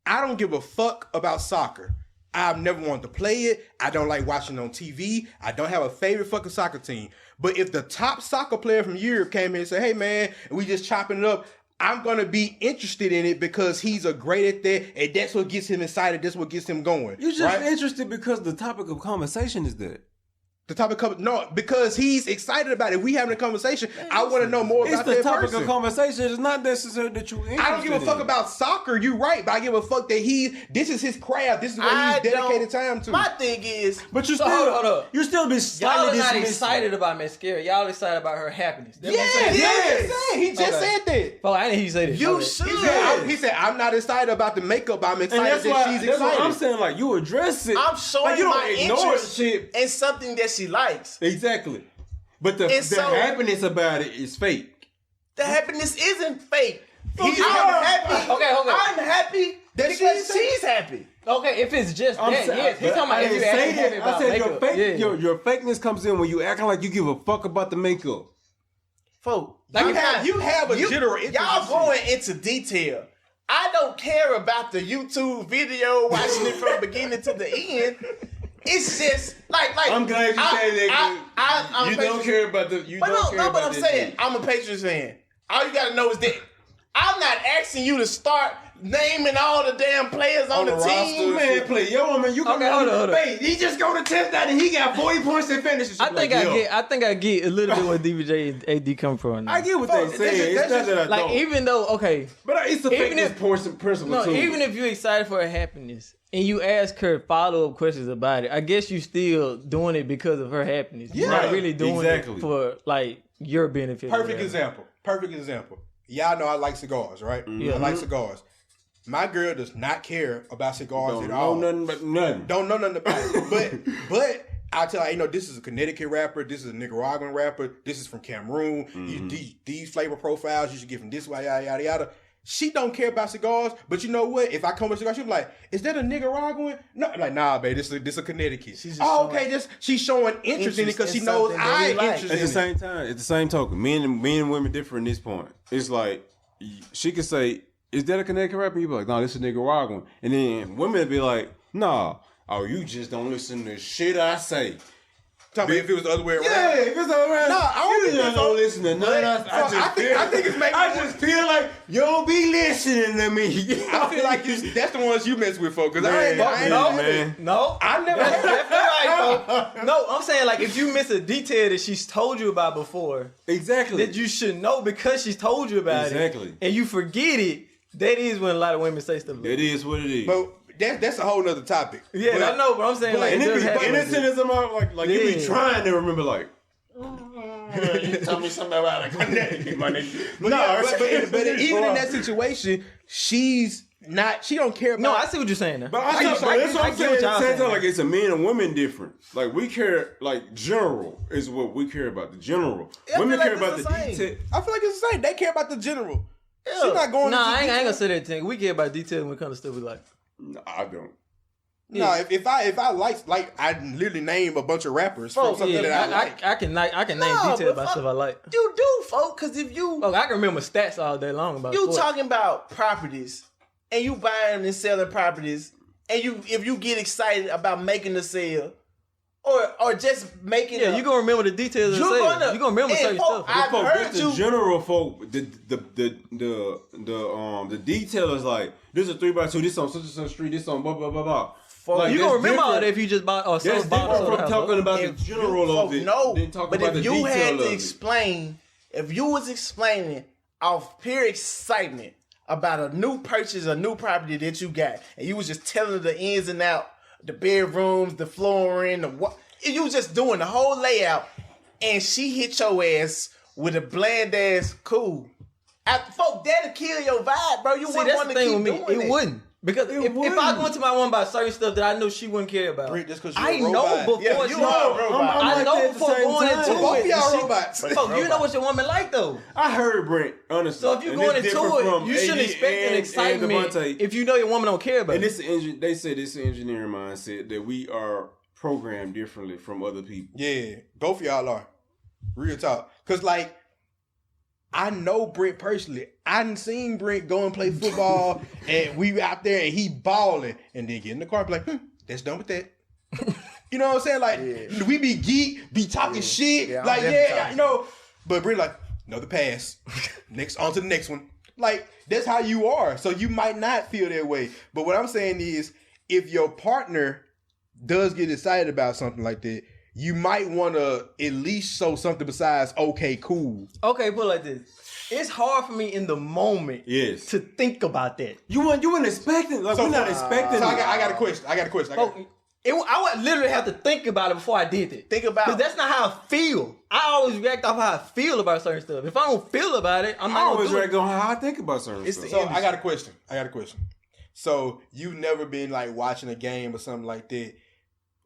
I don't give a fuck about soccer. I've never wanted to play it. I don't like watching on TV. I don't have a favorite fucking soccer team. But if the top soccer player from Europe came in and said, hey man, we just chopping it up, I'm going to be interested in it because he's a great at that, and that's what gets him excited. That's what gets him going. You're just interested because the topic of conversation is that. The topic of no, because he's excited about it. We having a conversation. I want to know more about that person. It's the topic of conversation. It's not necessary that you. I don't give a fuck about soccer. You're right, but I give a fuck that this is his craft. This is what he's dedicated time to. My thing is, but you still hold up. You still be slightly y'all are not excited about mascara. Y'all excited about her happiness. He just said that. Oh, I didn't hear you say that. You should. He said, I'm not excited about the makeup. I'm excited that she's excited. That's what I'm saying. Like you address it. I'm showing my interest in something that she likes. Exactly. But the happiness about it is fake. The happiness isn't fake. I'm happy. Okay. I'm happy because she's happy. Okay, if it's just that, yes. He's talking about if you're happy about makeup. Your fakeness comes in when you acting like you give a fuck about the makeup. Folk, you have a general interest. Y'all going into detail. I don't care about the YouTube video, watching it from beginning to the end. It's just like I'm glad you said that. You don't care about the. You don't care about but I'm saying I'm a Patriots fan. All you gotta know is that I'm not asking you to start naming all the damn players on the team. Man, play yo man. You hold on. He just go to touchdown and he got 40 points and finishes. I think I get a little bit where DBJ and AD come from. Now. I get what they saying. It's not that I don't. Like even though but it's a principle too. Even if you're excited for her happiness. And you ask her follow-up questions about it. I guess you still doing it because of her happiness. You're not really doing it for like your benefit. Perfect example. Y'all know I like cigars, right? Mm-hmm. I like cigars. My girl does not care about cigars at all. Don't know nothing about it. But I tell her, this is a Connecticut rapper. This is a Nicaraguan rapper. This is from Cameroon. Mm-hmm. These flavor profiles you should get from this way, yada yada yada. She don't care about cigars, but you know what? If I come with cigars, she'll be like, "Is that a Nicaraguan?" No, I'm like, "Nah, babe, this is a Connecticut." She's showing interest in it because she knows I'm interested. At the same time, at the same token, men and women differ in this point. It's like she could say, "Is that a Connecticut rapper?" You be like, "No, this is a Nicaraguan," and then women would be like, "Nah, you just don't listen to shit I say." If it was the other way around. Yeah, if it's the other way around. No, I don't listen to none of that. I think it's making I just feel like you don't be listening to me. I feel like that's the ones you mess with, folks. Because I ain't. No, I never. That's definitely right, folks. No, I'm saying like if you miss a detail that she's told you about before, exactly, that you should know because she's told you about it, and you forget it. That is when a lot of women say stuff. It is what it is. But that's a whole nother topic. Yeah, I know, but I'm saying like innocent like you be trying to remember like. You tell me something about a Connecticut, my nigga. But even in that situation, she don't care about. No, I see what you're saying now. But that's what I'm saying. Like it's a men and women different. Like we care, like general is what we care about. The general. Women care about the detail. I feel like it's the same. They care about the general. Yeah. She's not going. Nah, I ain't gonna say that thing. We care about details when it comes to stuff we like. No, I don't. Yeah. No, if I like I literally name a bunch of rappers from something that I like. I can name details about stuff I like. You do, folks, because if you I can remember stats all day long about you talking about properties and you buying and selling properties and if you get excited about making the sale or just making you gonna remember the details of the sale. You gonna remember certain stuff. I've heard the general folk the detail is like this is a 3x2, this on such and such street, this on blah blah blah blah. Like, you gonna remember all that if you just bought or that's different from talking about the general of it. No, then talk but about if the you detail had to of explain, if you was explaining off pure excitement about a new purchase, a new property that you got, and you was just telling the ins and out, the bedrooms, the flooring, you was just doing the whole layout, and she hit your ass with a bland ass cool. Folk, that'll kill your vibe, bro. You wouldn't want to keep doing it. It wouldn't. Because if I go into my woman about certain stuff that I know she wouldn't care about, I know before I know before going into it. Both y'all robots. Folk, you know what your woman like though. I heard Brent, honestly. So if you're going into it, you shouldn't expect an excitement if you know your woman don't care about and it. They say this engineering mindset that we are programmed differently from other people. Yeah, both of y'all are. Real talk. Because, like, I know Brent personally. I done seen Brent go and play football, and we out there, and he balling, and then get in the car and be like, that's done with that. You know what I'm saying? Like, we be geek, be talking shit. Yeah, like, you know. But Brent like, another pass. On to the next one. Like, that's how you are. So you might not feel that way. But what I'm saying is, if your partner does get excited about something like that, you might want to at least show something besides, okay, cool. Okay, put it like this. It's hard for me in the moment to think about that. You weren't expecting. Like, we're not expecting. So I got a question. I would literally have to think about it before I did it. Think about it. Because that's not how I feel. I always react off how I feel about certain stuff. If I don't feel about it, I'm not always react on how I think about certain stuff. So I got a question. So you've never been like watching a game or something like that.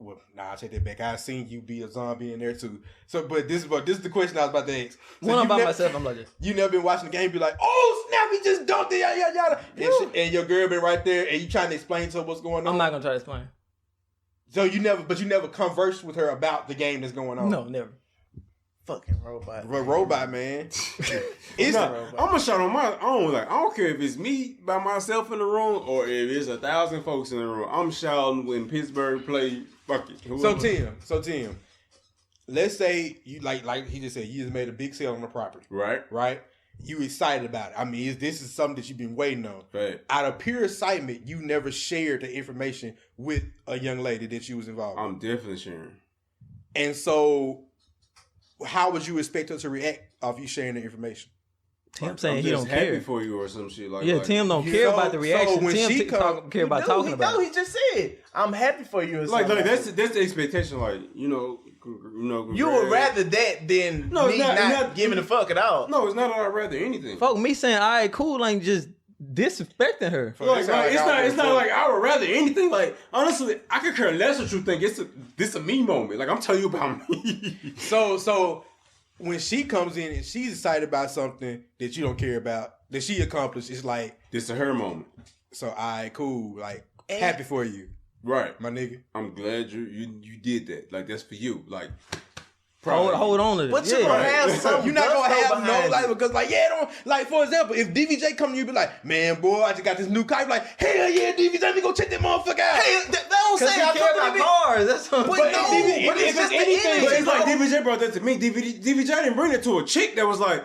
Well, I take that back. I've seen you be a zombie in there too. So, but this is the question I was about to ask. So when I'm by myself, I'm like this. You never been watching the game, be like, oh snap, he just dunked it, yada yada yada. And your girl been right there, and you trying to explain to her what's going on. I'm not gonna try to explain. So you never conversed with her about the game that's going on. No, never. Fucking robot. Robot, man. I'm gonna shout on my own. Like, I don't care if it's me by myself in the room or if it's 1,000 folks in the room. I'm shouting when Pittsburgh play. Fuck it. So Tim, let's say you like he just said, you just made a big sale on the property. Right? You excited about it. I mean, this is something that you've been waiting on. Right. Out of pure excitement, you never shared the information with a young lady that you was involved with. I'm definitely sharing. And so, how would you expect her to react off you sharing the information? Tim saying he don't happy care for you or some shit like. Yeah, like, Tim don't care about the reaction. So when Tim care about talking about it. He just said, "I'm happy for you." Like that's the expectation. Like you would rather that than me not giving a fuck at all. No, it's not. I'd rather anything. Fuck me saying, "All right, cool," ain't just disrespecting her. Like, it's not like I would rather anything. Like honestly, I could care less what you think. This a me moment. Like I'm telling you about me. So when she comes in and she's excited about something that you don't care about, that she accomplished, it's like this is her moment. So alright, cool. Like happy for you. Right. My nigga. I'm glad you did that. Like that's for you. Like hold on to this. But you're gonna have some. You're not gonna have no like because like don't like for example, if DVJ come to you be like, man, boy, I just got this new car. Like, hell yeah, DVJ, let me go check that motherfucker out. Hey, that don't say I care about cars. That's what it's just anything. But it's like DVJ brought that to me. DVJ didn't bring it to a chick that was like,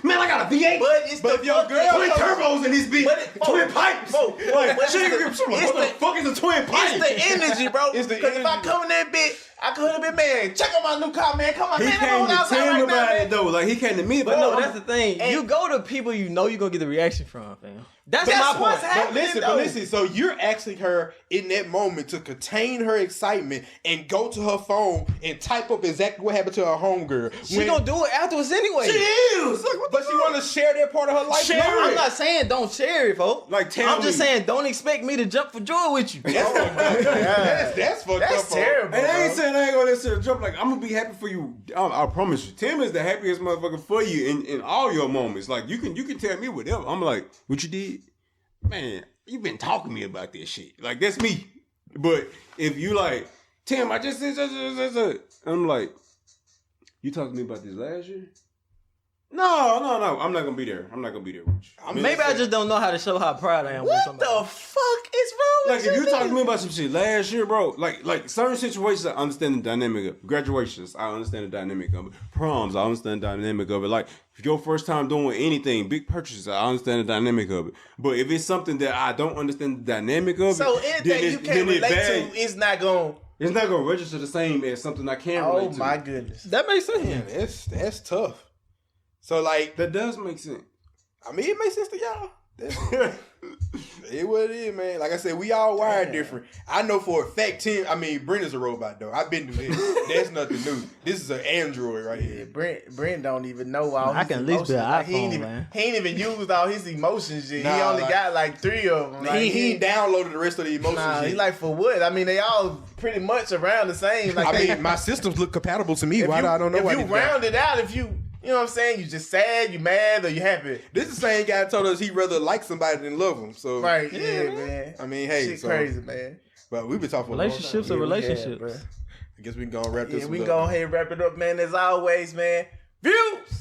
man, I got a V8. But your girl, twin turbos in this bitch, twin pipes. Like, what the fuck is a twin pipe? It's the energy, bro. Because if I come in that bitch, I could have been, man, check out my new car, man. Come on, man. He came to Tim about it, though. Like, he came to me about it. But no, that's the thing. You go to people you know you're going to get the reaction from, fam. That's my point. But listen, so you're asking her in that moment to contain her excitement and go to her phone and type up exactly what happened to her homegirl. She gonna do it afterwards anyway. She is. But she want to share that part of her life. I'm not saying don't share it, folks. Like, I'm just saying don't expect me to jump for joy with you. That's fucked up. That's terrible. And I ain't saying I ain't gonna necessarily jump. Like, I'm gonna be happy for you. I promise you. Tim is the happiest motherfucker for you in all your moments. Like, you can tell me whatever. I'm like, what you did? Man, you been talking to me about this shit. Like, that's me. But if you like, Tim, I just said, I'm like, you talking to me about this last year? No. I'm not gonna be there. I'm not gonna be there with you. Maybe I just don't know how to show how proud I am with somebody. What the fuck is wrong with Like, if you talking to me about some shit last year, bro, like certain situations, I understand the dynamic of graduations. I understand the dynamic of it. Proms, I understand the dynamic of it. Like, if your first time doing anything, big purchases, I understand the dynamic of it. But if it's something that I don't understand the dynamic of so anything you can't relate to is not going. It's not gonna register the same as something I can relate to. Oh my goodness, that makes sense. Yeah, that's tough. So like that does make sense. I mean, it makes sense to y'all. It what it is, man. Like I said, we all wired different. I know for a fact, Brenda's a robot though. I've been through this. That's nothing new. This is an android right here. Brent don't even know all. I can at least be an iPhone, man. He ain't even used all his emotions yet. He only got like 3 of them. Like, he ain't downloaded the rest of the emotions. Nah, he like for what? I mean, they all pretty much around the same. Like, my systems look compatible to me. Why do I don't know? If you round it out, you know what I'm saying? You just sad, you mad, or you happy. This is the same guy told us he'd rather like somebody than love them. So right, yeah, man. I mean, hey, shit crazy, man. But we've been talking relationships are relationships. I guess we can go wrap this. We can go ahead and wrap it up, man. As always, man. Views.